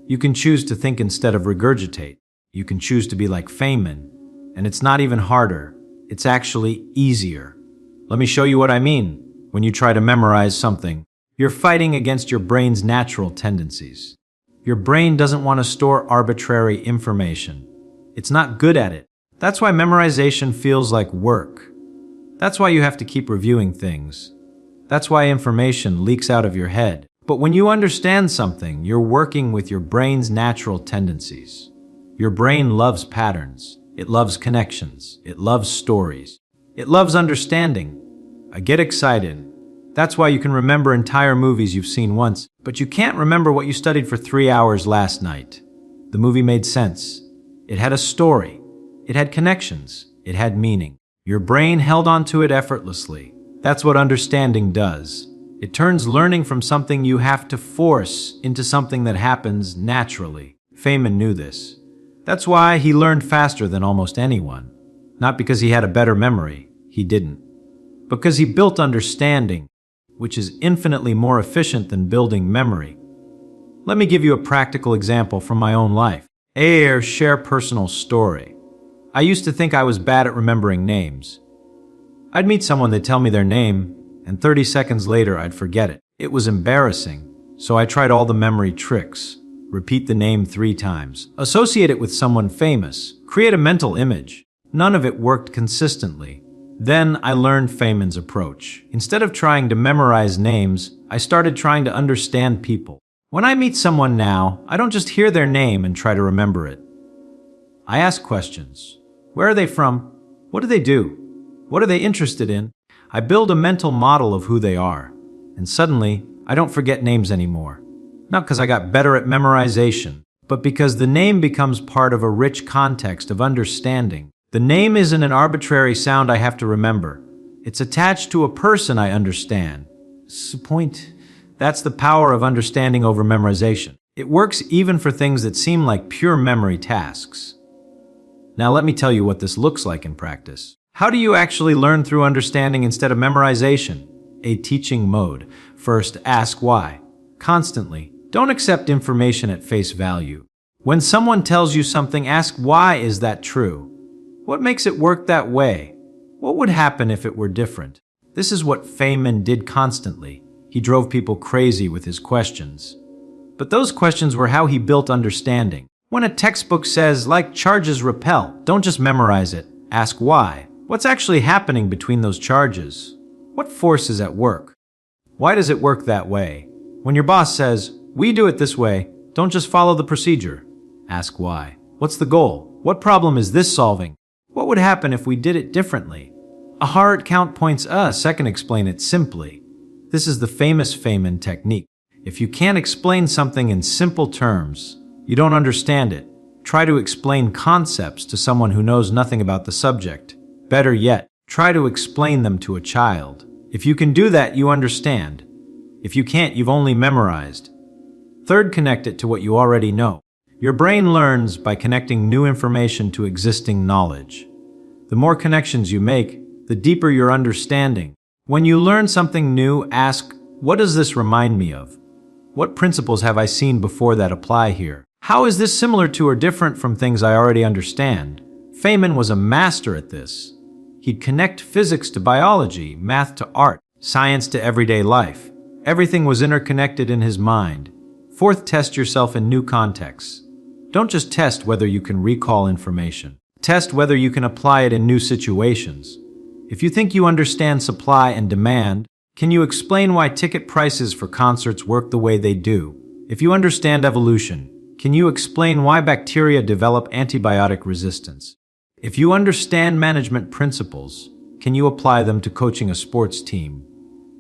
You can choose to think instead of regurgitate. You can choose to be like Feynman. And it's not even harder. It's actually easier. Let me show you what I mean. When you try to memorize something, you're fighting against your brain's natural tendencies. Your brain doesn't want to store arbitrary information. It's not good at it. That's why memorization feels like work. That's why you have to keep reviewing things. That's why information leaks out of your head. But when you understand something, you're working with your brain's natural tendencies. Your brain loves patterns. It loves connections. It loves stories. It loves understanding. I get excited. That's why you can remember entire movies you've seen once, but you can't remember what you studied for 3 hours last night. The movie made sense. It had a story. It had connections. It had meaning. Your brain held onto it effortlessly. That's what understanding does. It turns learning from something you have to force into something that happens naturally. Feynman knew this. That's why he learned faster than almost anyone. Not because he had a better memory. He didn't. Because he built understanding, which is infinitely more efficient than building memory. Let me give you a practical example from my own life. Share personal story. I used to think I was bad at remembering names. I'd meet someone, they'd tell me their name, and 30 seconds later I'd forget it. It was embarrassing, so I tried all the memory tricks. Repeat the name 3 times. Associate it with someone famous. Create a mental image. None of it worked consistently. Then I learned Feynman's approach. Instead of trying to memorize names, I started trying to understand people. When I meet someone now, I don't just hear their name and try to remember it. I ask questions. Where are they from? What do they do? What are they interested in? I build a mental model of who they are. And suddenly, I don't forget names anymore. Not because I got better at memorization, but because the name becomes part of a rich context of understanding. The name isn't an arbitrary sound I have to remember. It's attached to a person I understand. That's the point. That's the power of understanding over memorization. It works even for things that seem like pure memory tasks. Now let me tell you what this looks like in practice. How do you actually learn through understanding instead of memorization? A teaching mode. First, ask why. Constantly. Don't accept information at face value. When someone tells you something, ask why is that true? What makes it work that way? What would happen if it were different? This is what Feynman did constantly. He drove people crazy with his questions. But those questions were how he built understanding. When a textbook says, like charges repel, don't just memorize it. Ask why. What's actually happening between those charges? What force is at work? Why does it work that way? When your boss says, we do it this way, don't just follow the procedure. Ask why. What's the goal? What problem is this solving? What would happen if we did it differently? A hard count points second, explain it simply. This is the famous Feynman technique. If you can't explain something in simple terms, you don't understand it. Try to explain concepts to someone who knows nothing about the subject. Better yet, try to explain them to a child. If you can do that, you understand. If you can't, you've only memorized. Third, connect it to what you already know. Your brain learns by connecting new information to existing knowledge. The more connections you make, the deeper your understanding. When you learn something new, ask, what does this remind me of? What principles have I seen before that apply here? How is this similar to or different from things I already understand? Feynman was a master at this. He'd connect physics to biology, math to art, science to everyday life. Everything was interconnected in his mind. Fourth, test yourself in new contexts. Don't just test whether you can recall information. Test whether you can apply it in new situations. If you think you understand supply and demand, can you explain why ticket prices for concerts work the way they do? If you understand evolution, can you explain why bacteria develop antibiotic resistance? If you understand management principles, can you apply them to coaching a sports team?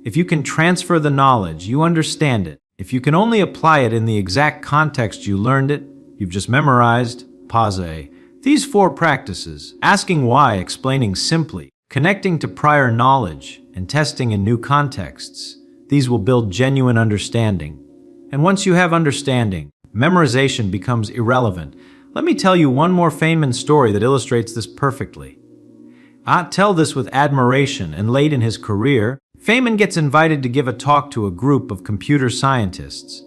If you can transfer the knowledge, you understand it. If you can only apply it in the exact context you learned it, you've just memorized, pause. These 4 practices, asking why, explaining simply, connecting to prior knowledge, and testing in new contexts, these will build genuine understanding. And once you have understanding, memorization becomes irrelevant. Let me tell you one more Feynman story that illustrates this perfectly. I tell this with admiration, and late in his career, Feynman gets invited to give a talk to a group of computer scientists.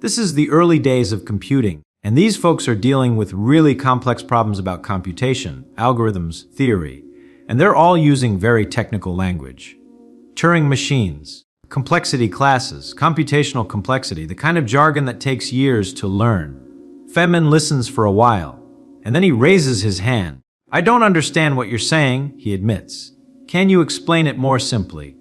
This is the early days of computing, and these folks are dealing with really complex problems about computation, algorithms, theory, and they're all using very technical language. Turing machines, complexity classes, computational complexity, the kind of jargon that takes years to learn. Feynman listens for a while, and then he raises his hand. I don't understand what you're saying, he admits. Can you explain it more simply?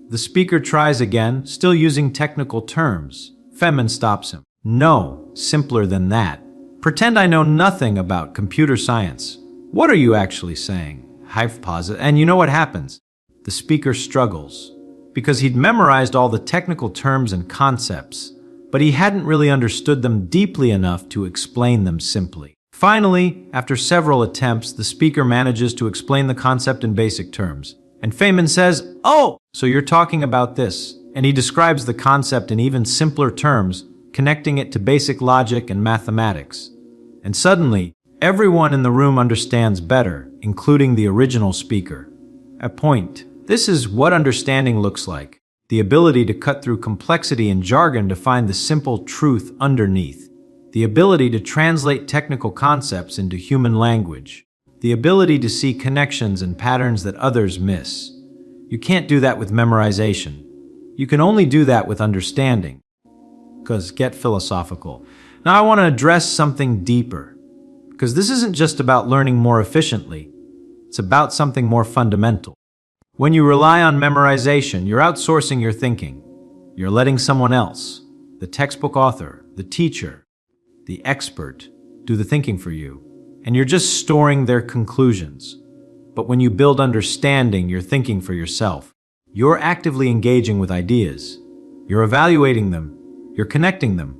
The speaker tries again, still using technical terms. Feynman stops him. No, simpler than that. Pretend I know nothing about computer science. What are you actually saying? Hypothesis. And you know what happens? The speaker struggles, because he'd memorized all the technical terms and concepts, but he hadn't really understood them deeply enough to explain them simply. Finally, after several attempts, the speaker manages to explain the concept in basic terms. And Feynman says, "Oh, so you're talking about this." And he describes the concept in even simpler terms, connecting it to basic logic and mathematics. And suddenly, everyone in the room understands better, including the original speaker. A point. This is what understanding looks like. The ability to cut through complexity and jargon to find the simple truth underneath. The ability to translate technical concepts into human language. The ability to see connections and patterns that others miss. You can't do that with memorization. You can only do that with understanding. Because get philosophical. Now I want to address something deeper. Because this isn't just about learning more efficiently. It's about something more fundamental. When you rely on memorization, you're outsourcing your thinking. You're letting someone else, the textbook author, the teacher, the expert, do the thinking for you. And you're just storing their conclusions. But when you build understanding, you're thinking for yourself. You're actively engaging with ideas. You're evaluating them. You're connecting them.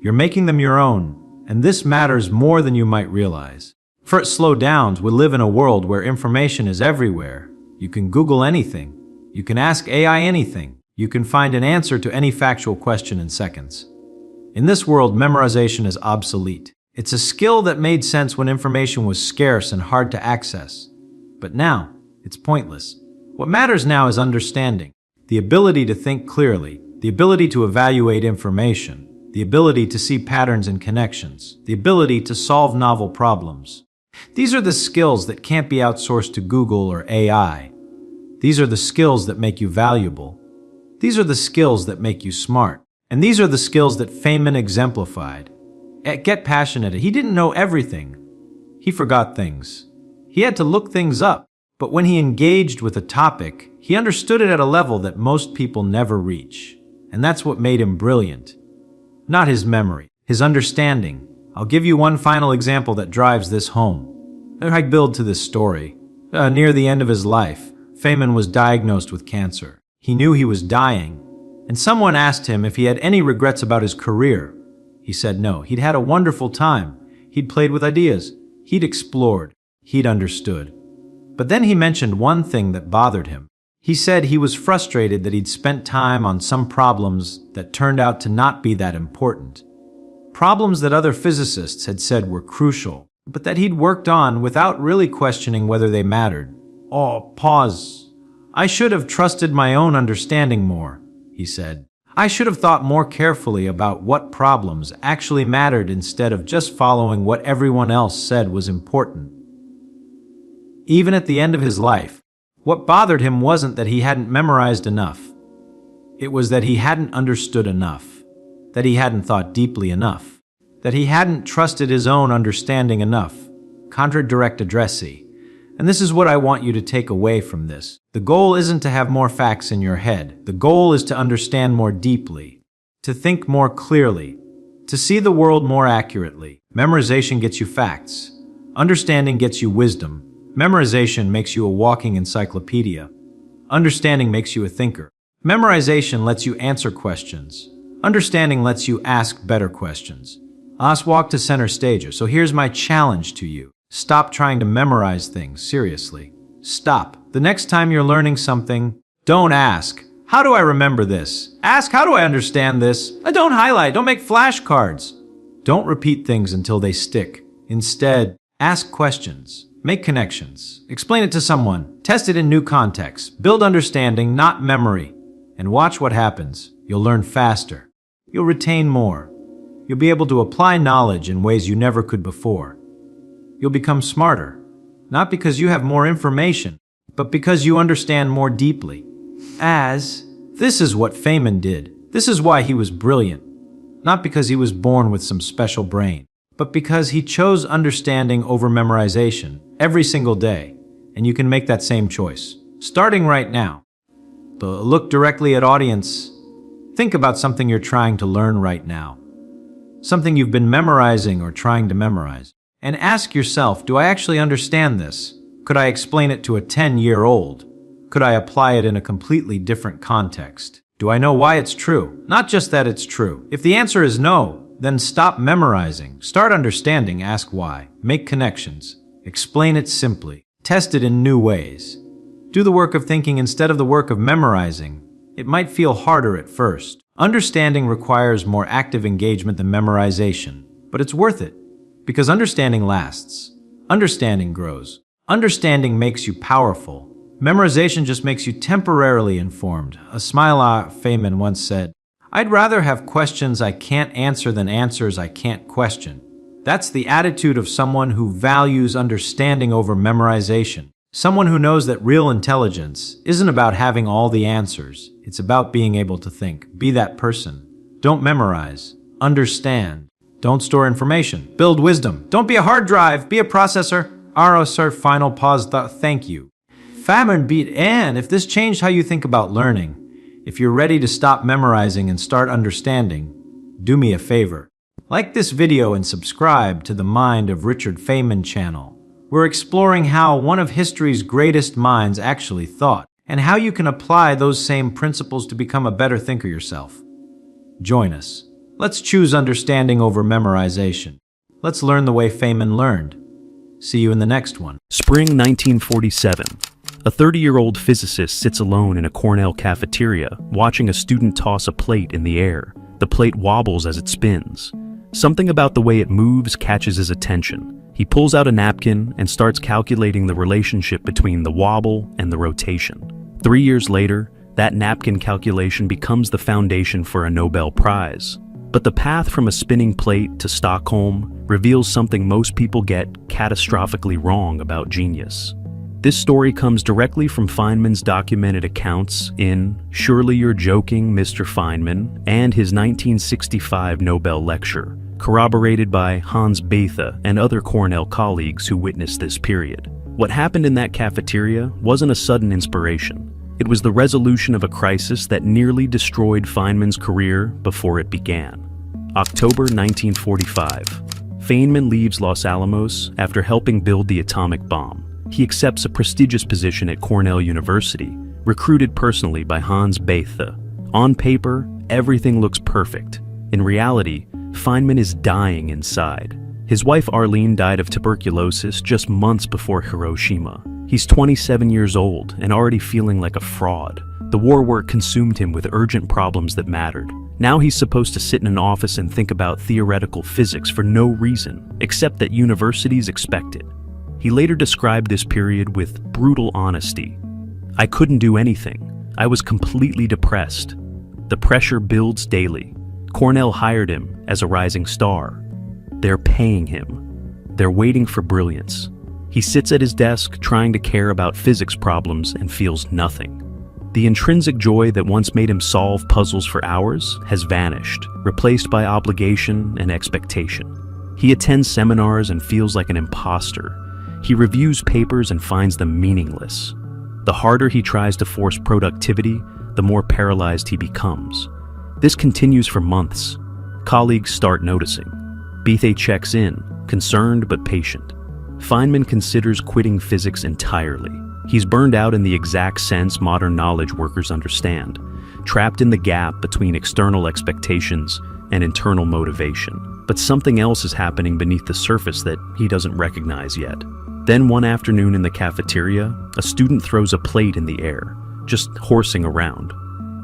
You're making them your own. And this matters more than you might realize. For slow downs, we live in a world where information is everywhere. You can Google anything. You can ask AI anything. You can find an answer to any factual question in seconds. In this world, memorization is obsolete. It's a skill that made sense when information was scarce and hard to access. But now, it's pointless. What matters now is understanding. The ability to think clearly, the ability to evaluate information, the ability to see patterns and connections, the ability to solve novel problems. These are the skills that can't be outsourced to Google or AI. These are the skills that make you valuable. These are the skills that make you smart. And these are the skills that Feynman exemplified. Get passionate. He didn't know everything. He forgot things. He had to look things up. But when he engaged with a topic, he understood it at a level that most people never reach. And that's what made him brilliant. Not his memory, his understanding. I'll give you one final example that drives this home. I build to this story. Near the end of his life, Feynman was diagnosed with cancer. He knew he was dying, and someone asked him if he had any regrets about his career. He said no. He'd had a wonderful time. He'd played with ideas. He'd explored. He'd understood. But then he mentioned one thing that bothered him. He said he was frustrated that he'd spent time on some problems that turned out to not be that important. Problems that other physicists had said were crucial, but that he'd worked on without really questioning whether they mattered. Oh, pause. I should have trusted my own understanding more, he said. I should have thought more carefully about what problems actually mattered instead of just following what everyone else said was important. Even at the end of his life, what bothered him wasn't that he hadn't memorized enough. It was that he hadn't understood enough, that he hadn't thought deeply enough, that he hadn't trusted his own understanding enough. Contra direct addressee. And this is what I want you to take away from this. The goal isn't to have more facts in your head. The goal is to understand more deeply, to think more clearly, to see the world more accurately. Memorization gets you facts. Understanding gets you wisdom. Memorization makes you a walking encyclopedia. Understanding makes you a thinker. Memorization lets you answer questions. Understanding lets you ask better questions. Let's walk to center stage. So here's my challenge to you. Stop trying to memorize things, seriously. Stop. The next time you're learning something, don't ask, how do I remember this? Ask, how do I understand this? Don't highlight, don't make flashcards. Don't repeat things until they stick. Instead, ask questions. Make connections. Explain it to someone. Test it in new contexts. Build understanding, not memory. And watch what happens. You'll learn faster. You'll retain more. You'll be able to apply knowledge in ways you never could before. You'll become smarter. Not because you have more information, but because you understand more deeply. This is what Feynman did. This is why he was brilliant. Not because he was born with some special brain, but because he chose understanding over memorization. every single day, and you can make that same choice, starting right now. Look directly at audience. Think about something you're trying to learn right now, something you've been memorizing or trying to memorize, and ask yourself, do I actually understand this? Could I explain it to a 10-year-old? Could I apply it in a completely different context? Do I know why it's true? Not just that it's true. If the answer is no, then stop memorizing. Start understanding, ask why. Make connections. Explain it simply. Test it in new ways. Do the work of thinking instead of the work of memorizing. It might feel harder at first. Understanding requires more active engagement than memorization, but it's worth it, because understanding lasts. Understanding grows. Understanding makes you powerful. Memorization just makes you temporarily informed. Feynman once said, "I'd rather have questions I can't answer than answers I can't question." That's the attitude of someone who values understanding over memorization. Someone who knows that real intelligence isn't about having all the answers. It's about being able to think. Be that person. Don't memorize. Understand. Don't store information. Build wisdom. Don't be a hard drive. Be a processor. Sir, final pause. Thank you. Feynman beat and if this changed how you think about learning, if you're ready to stop memorizing and start understanding, do me a favor. Like this video and subscribe to the Mind of Richard Feynman channel. We're exploring how one of history's greatest minds actually thought, and how you can apply those same principles to become a better thinker yourself. Join us. Let's choose understanding over memorization. Let's learn the way Feynman learned. See you in the next one.
Spring 1947. A 30-year-old physicist sits alone in a Cornell cafeteria, watching a student toss a plate in the air. The plate wobbles as it spins. Something about the way it moves catches his attention. He pulls out a napkin and starts calculating the relationship between the wobble and the rotation. 3 years later, that napkin calculation becomes the foundation for a Nobel Prize. But the path from a spinning plate to Stockholm reveals something most people get catastrophically wrong about genius. This story comes directly from Feynman's documented accounts in Surely You're Joking, Mr. Feynman, and his 1965 Nobel lecture, corroborated by Hans Bethe and other Cornell colleagues who witnessed this period. What happened in that cafeteria wasn't a sudden inspiration. It was the resolution of a crisis that nearly destroyed Feynman's career before it began. October 1945. Feynman leaves Los Alamos after helping build the atomic bomb. He accepts a prestigious position at Cornell University, recruited personally by Hans Bethe. On paper, everything looks perfect. In reality, Feynman is dying inside. His wife Arlene died of tuberculosis just months before Hiroshima. He's 27 years old and already feeling like a fraud. The war work consumed him with urgent problems that mattered. Now he's supposed to sit in an office and think about theoretical physics for no reason, except that universities expect it. He later described this period with brutal honesty. "I couldn't do anything. I was completely depressed. The pressure builds daily. Cornell hired him as a rising star. They're paying him. They're waiting for brilliance. He sits at his desk trying to care about physics problems and feels nothing. The intrinsic joy that once made him solve puzzles for hours has vanished, replaced by obligation and expectation. He attends seminars and feels like an imposter. He reviews papers and finds them meaningless. The harder he tries to force productivity, the more paralyzed he becomes. This continues for months. Colleagues start noticing. Bethe checks in, concerned but patient. Feynman considers quitting physics entirely. He's burned out in the exact sense modern knowledge workers understand, trapped in the gap between external expectations and internal motivation. But something else is happening beneath the surface that he doesn't recognize yet. Then one afternoon in the cafeteria, a student throws a plate in the air, just horsing around.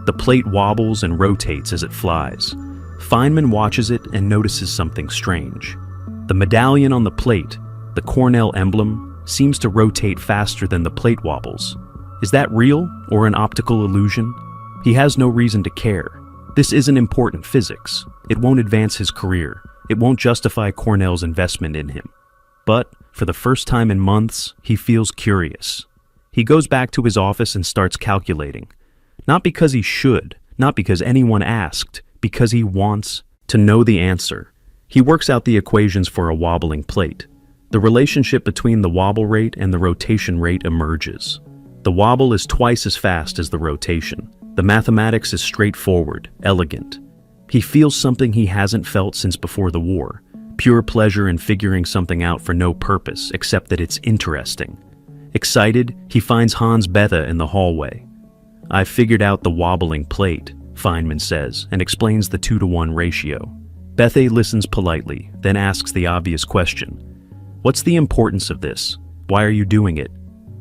The plate wobbles and rotates as it flies. Feynman watches it and notices something strange. The medallion on the plate, the Cornell emblem, seems to rotate faster than the plate wobbles. Is that real or an optical illusion? He has no reason to care. This isn't important physics. It won't advance his career. It won't justify Cornell's investment in him. But for the first time in months, he feels curious. He goes back to his office and starts calculating. Not because he should, not because anyone asked, because he wants to know the answer. He works out the equations for a wobbling plate. The relationship between the wobble rate and the rotation rate emerges. The wobble is twice as fast as the rotation. The mathematics is straightforward, elegant. He feels something he hasn't felt since before the war. Pure pleasure in figuring something out for no purpose except that it's interesting. Excited, he finds Hans Bethe in the hallway. "I've figured out the wobbling plate," Feynman says, and explains the 2-to-1 ratio. Bethe listens politely, then asks the obvious question. "What's the importance of this? Why are you doing it?"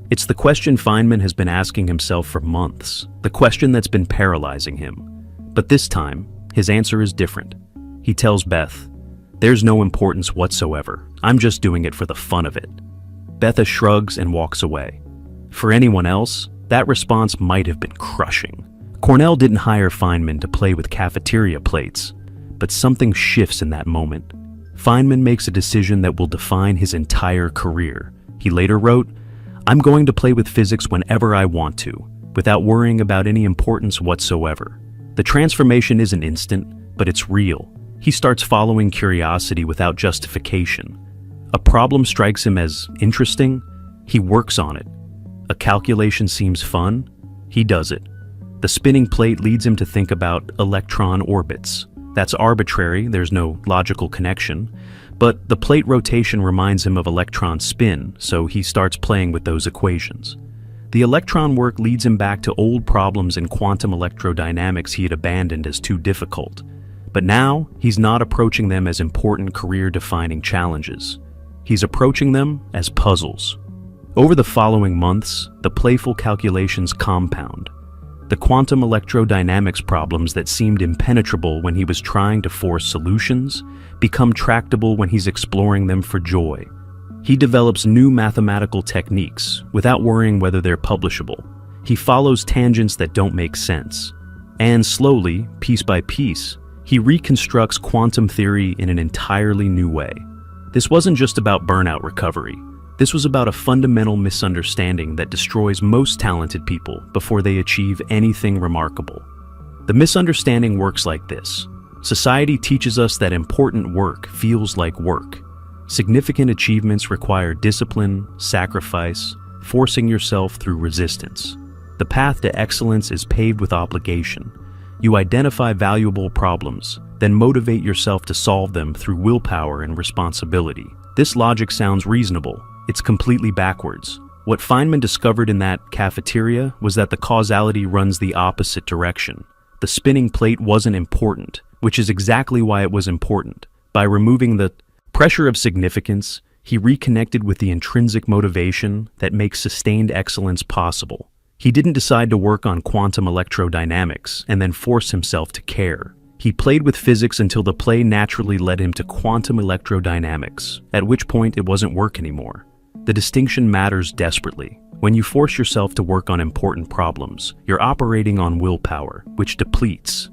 It's the question Feynman has been asking himself for months, the question that's been paralyzing him. But this time, his answer is different. He tells Beth, "There's no importance whatsoever. I'm just doing it for the fun of it." Bethe shrugs and walks away. For anyone else, that response might have been crushing. Cornell didn't hire Feynman to play with cafeteria plates, but something shifts in that moment. Feynman makes a decision that will define his entire career. He later wrote, "I'm going to play with physics whenever I want to, without worrying about any importance whatsoever." The transformation isn't instant, but it's real. He starts following curiosity without justification. A problem strikes him as interesting, he works on it. A calculation seems fun, he does it. The spinning plate leads him to think about electron orbits. That's arbitrary, there's no logical connection, but the plate rotation reminds him of electron spin, so he starts playing with those equations. The electron work leads him back to old problems in quantum electrodynamics he had abandoned as too difficult. But now, he's not approaching them as important career-defining challenges. He's approaching them as puzzles. Over the following months, the playful calculations compound. The quantum electrodynamics problems that seemed impenetrable when he was trying to force solutions become tractable when he's exploring them for joy. He develops new mathematical techniques without worrying whether they're publishable. He follows tangents that don't make sense. And slowly, piece by piece, he reconstructs quantum theory in an entirely new way. This wasn't just about burnout recovery. This was about a fundamental misunderstanding that destroys most talented people before they achieve anything remarkable. The misunderstanding works like this. Society teaches us that important work feels like work. Significant achievements require discipline, sacrifice, forcing yourself through resistance. The path to excellence is paved with obligation. You identify valuable problems, then motivate yourself to solve them through willpower and responsibility. This logic sounds reasonable. It's completely backwards. What Feynman discovered in that cafeteria was that the causality runs the opposite direction. The spinning plate wasn't important, which is exactly why it was important. By removing the pressure of significance, he reconnected with the intrinsic motivation that makes sustained excellence possible. He didn't decide to work on quantum electrodynamics and then force himself to care. He played with physics until the play naturally led him to quantum electrodynamics, at which point it wasn't work anymore. The distinction matters desperately. When you force yourself to work on important problems, you're operating on willpower, which depletes.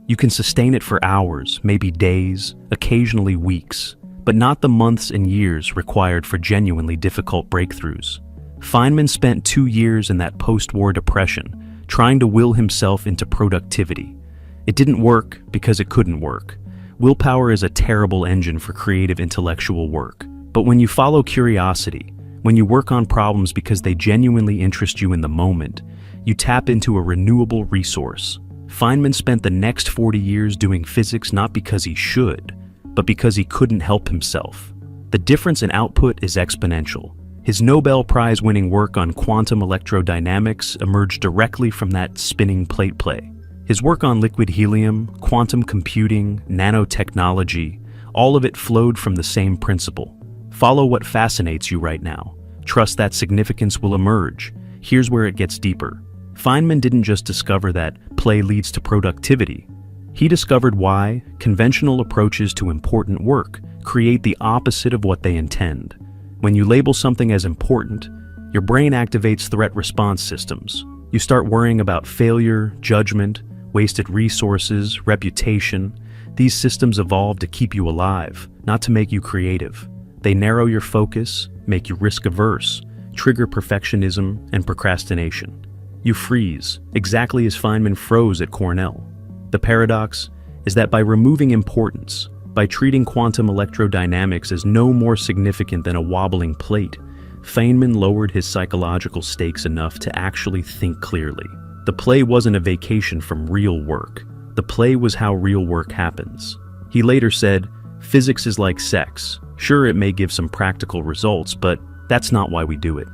You can sustain it for hours, maybe days, occasionally weeks, but not the months and years required for genuinely difficult breakthroughs. Feynman spent 2 years in that post-war depression, trying to will himself into productivity. It didn't work because it couldn't work. Willpower is a terrible engine for creative intellectual work. But when you follow curiosity, when you work on problems because they genuinely interest you in the moment, you tap into a renewable resource. Feynman spent the next 40 years doing physics not because he should, but because he couldn't help himself. The difference in output is exponential. His Nobel Prize winning work on quantum electrodynamics emerged directly from that spinning plate play. His work on liquid helium, quantum computing, nanotechnology, all of it flowed from the same principle. Follow what fascinates you right now. Trust that significance will emerge. Here's where it gets deeper. Feynman didn't just discover that play leads to productivity. He discovered why conventional approaches to important work create the opposite of what they intend. When you label something as important, your brain activates threat response systems. You start worrying about failure, judgment, wasted resources, reputation. These systems evolve to keep you alive, not to make you creative. They narrow your focus, make you risk-averse, trigger perfectionism and procrastination. You freeze, exactly as Feynman froze at Cornell. The paradox is that by removing importance, by treating quantum electrodynamics as no more significant than a wobbling plate, Feynman lowered his psychological stakes enough to actually think clearly. The play wasn't a vacation from real work. The play was how real work happens. He later said, "Physics is like sex. Sure, it may give some practical results, but that's not why we do it."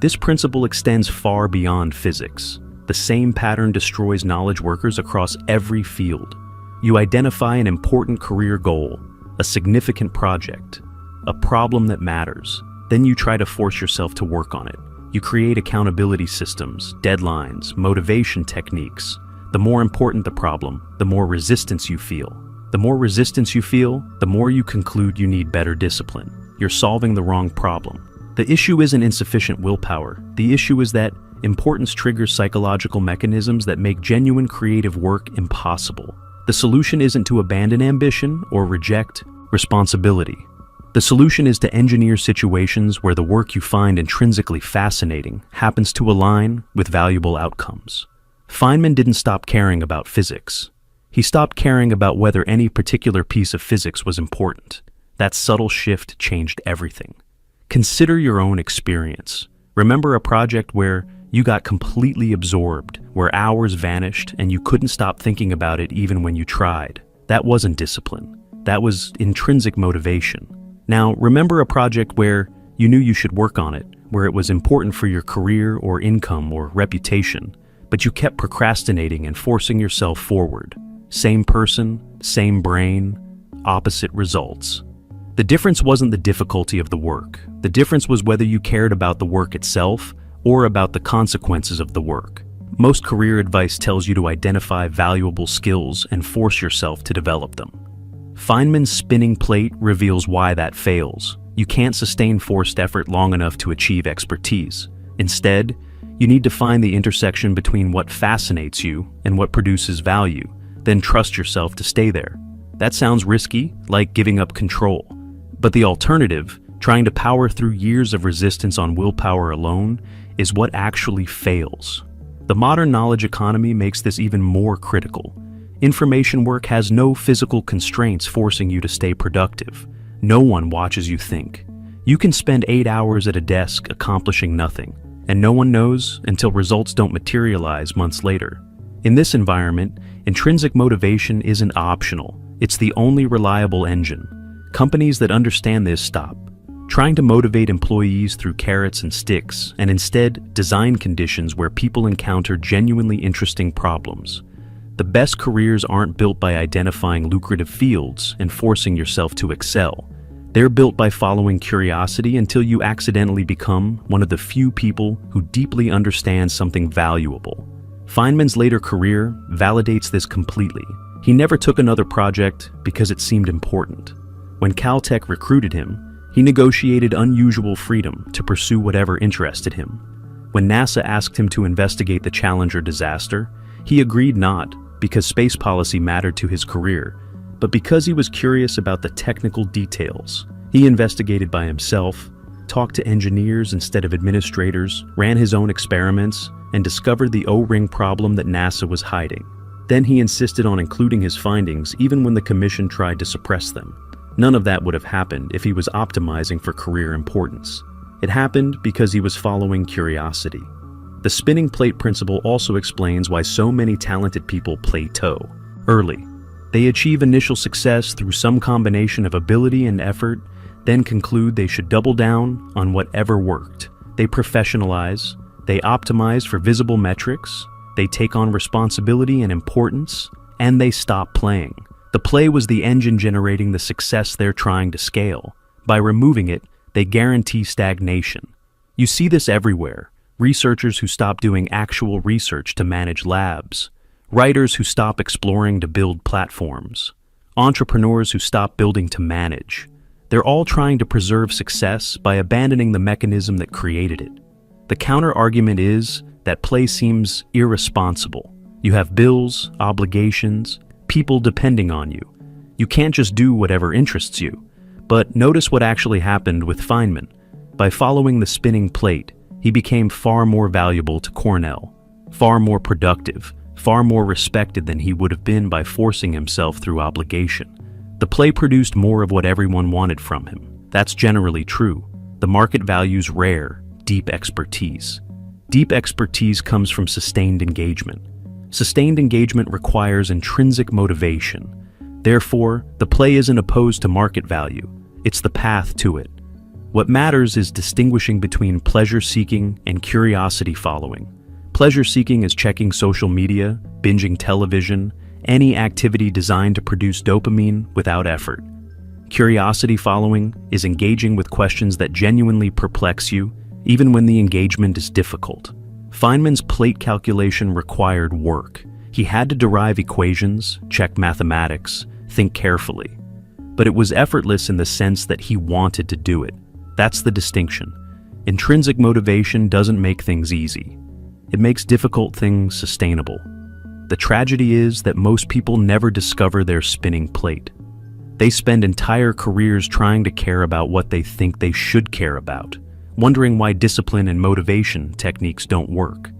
This principle extends far beyond physics. The same pattern destroys knowledge workers across every field. You identify an important career goal, a significant project, a problem that matters. Then you try to force yourself to work on it. You create accountability systems, deadlines, motivation techniques. The more important the problem, the more resistance you feel. The more resistance you feel, the more you conclude you need better discipline. You're solving the wrong problem. The issue isn't insufficient willpower. The issue is that importance triggers psychological mechanisms that make genuine creative work impossible. The solution isn't to abandon ambition or reject responsibility. The solution is to engineer situations where the work you find intrinsically fascinating happens to align with valuable outcomes. Feynman didn't stop caring about physics. He stopped caring about whether any particular piece of physics was important. That subtle shift changed everything. Consider your own experience. Remember a project where you got completely absorbed, where hours vanished and you couldn't stop thinking about it even when you tried. That wasn't discipline. That was intrinsic motivation. Now, remember a project where you knew you should work on it, where it was important for your career or income or reputation, but you kept procrastinating and forcing yourself forward. Same person, same brain, opposite results. The difference wasn't the difficulty of the work. The difference was whether you cared about the work itself or about the consequences of the work. Most career advice tells you to identify valuable skills and force yourself to develop them. Feynman's spinning plate reveals why that fails. You can't sustain forced effort long enough to achieve expertise. Instead, you need to find the intersection between what fascinates you and what produces value, then trust yourself to stay there. That sounds risky, like giving up control. But the alternative, trying to power through years of resistance on willpower alone, is what actually fails. The modern knowledge economy makes this even more critical. Information work has no physical constraints forcing you to stay productive. No one watches you think. You can spend 8 hours at a desk accomplishing nothing, and no one knows until results don't materialize months later. In this environment, intrinsic motivation isn't optional. It's the only reliable engine. Companies that understand this stop trying to motivate employees through carrots and sticks, and instead design conditions where people encounter genuinely interesting problems. The best careers aren't built by identifying lucrative fields and forcing yourself to excel. They're built by following curiosity until you accidentally become one of the few people who deeply understand something valuable. Feynman's later career validates this completely. He never took another project because it seemed important. When Caltech recruited him, he negotiated unusual freedom to pursue whatever interested him. When NASA asked him to investigate the Challenger disaster, he agreed not because space policy mattered to his career, but because he was curious about the technical details. He investigated by himself, talked to engineers instead of administrators, ran his own experiments, and discovered the O-ring problem that NASA was hiding. Then he insisted on including his findings even when the commission tried to suppress them. None of that would have happened if he was optimizing for career importance. It happened because he was following curiosity. The spinning plate principle also explains why so many talented people plateau early. They achieve initial success through some combination of ability and effort, then conclude they should double down on whatever worked. They professionalize, they optimize for visible metrics, they take on responsibility and importance, and they stop playing. The play was the engine generating the success they're trying to scale. By removing it, they guarantee stagnation. You see this everywhere. Researchers who stop doing actual research to manage labs. Writers who stop exploring to build platforms. Entrepreneurs who stop building to manage. They're all trying to preserve success by abandoning the mechanism that created it. The counter-argument is that play seems irresponsible. You have bills, obligations, people depending on you. You can't just do whatever interests you. But notice what actually happened with Feynman. By following the spinning plate, he became far more valuable to Cornell, far more productive, far more respected than he would have been by forcing himself through obligation. The play produced more of what everyone wanted from him. That's generally true. The market values rare, deep expertise. Deep expertise comes from sustained engagement. Sustained engagement requires intrinsic motivation. Therefore, the play isn't opposed to market value. It's the path to it. What matters is distinguishing between pleasure-seeking and curiosity-following. Pleasure-seeking is checking social media, binging television, any activity designed to produce dopamine without effort. Curiosity-following is engaging with questions that genuinely perplex you, even when the engagement is difficult. Feynman's plate calculation required work. He had to derive equations, check mathematics, think carefully. But it was effortless in the sense that he wanted to do it. That's the distinction. Intrinsic motivation doesn't make things easy. It makes difficult things sustainable. The tragedy is that most people never discover their spinning plate. They spend entire careers trying to care about what they think they should care about, wondering why discipline and motivation techniques don't work.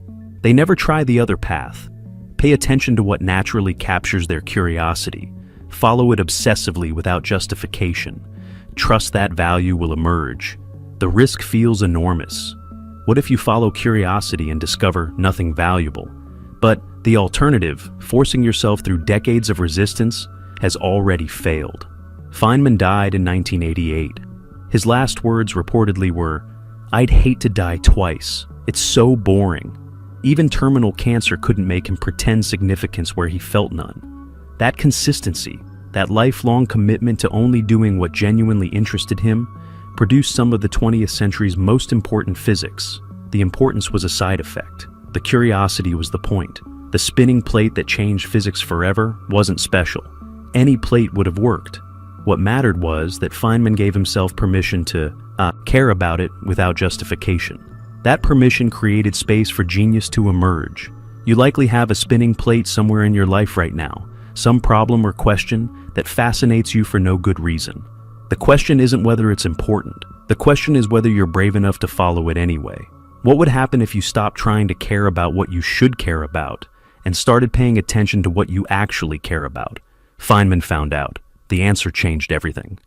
They never try the other path. Pay attention to what naturally captures their curiosity. Follow it obsessively without justification. Trust that value will emerge. The risk feels enormous. What if you follow curiosity and discover nothing valuable? But the alternative, forcing yourself through decades of resistance, has already failed. Feynman died in 1988. His last words reportedly were, "I'd hate to die twice. It's so boring." Even terminal cancer couldn't make him pretend significance where he felt none. That consistency, that lifelong commitment to only doing what genuinely interested him, produced some of the 20th century's most important physics. The importance was a side effect. The curiosity was the point. The spinning plate that changed physics forever wasn't special. Any plate would have worked. What mattered was that Feynman gave himself permission to care about it without justification. That permission created space for genius to emerge. You likely have a spinning plate somewhere in your life right now, some problem or question that fascinates you for no good reason. The question isn't whether it's important. The question is whether you're brave enough to follow it anyway. What would happen if you stopped trying to care about what you should care about and started paying attention to what you actually care about? Feynman found out. The answer changed everything.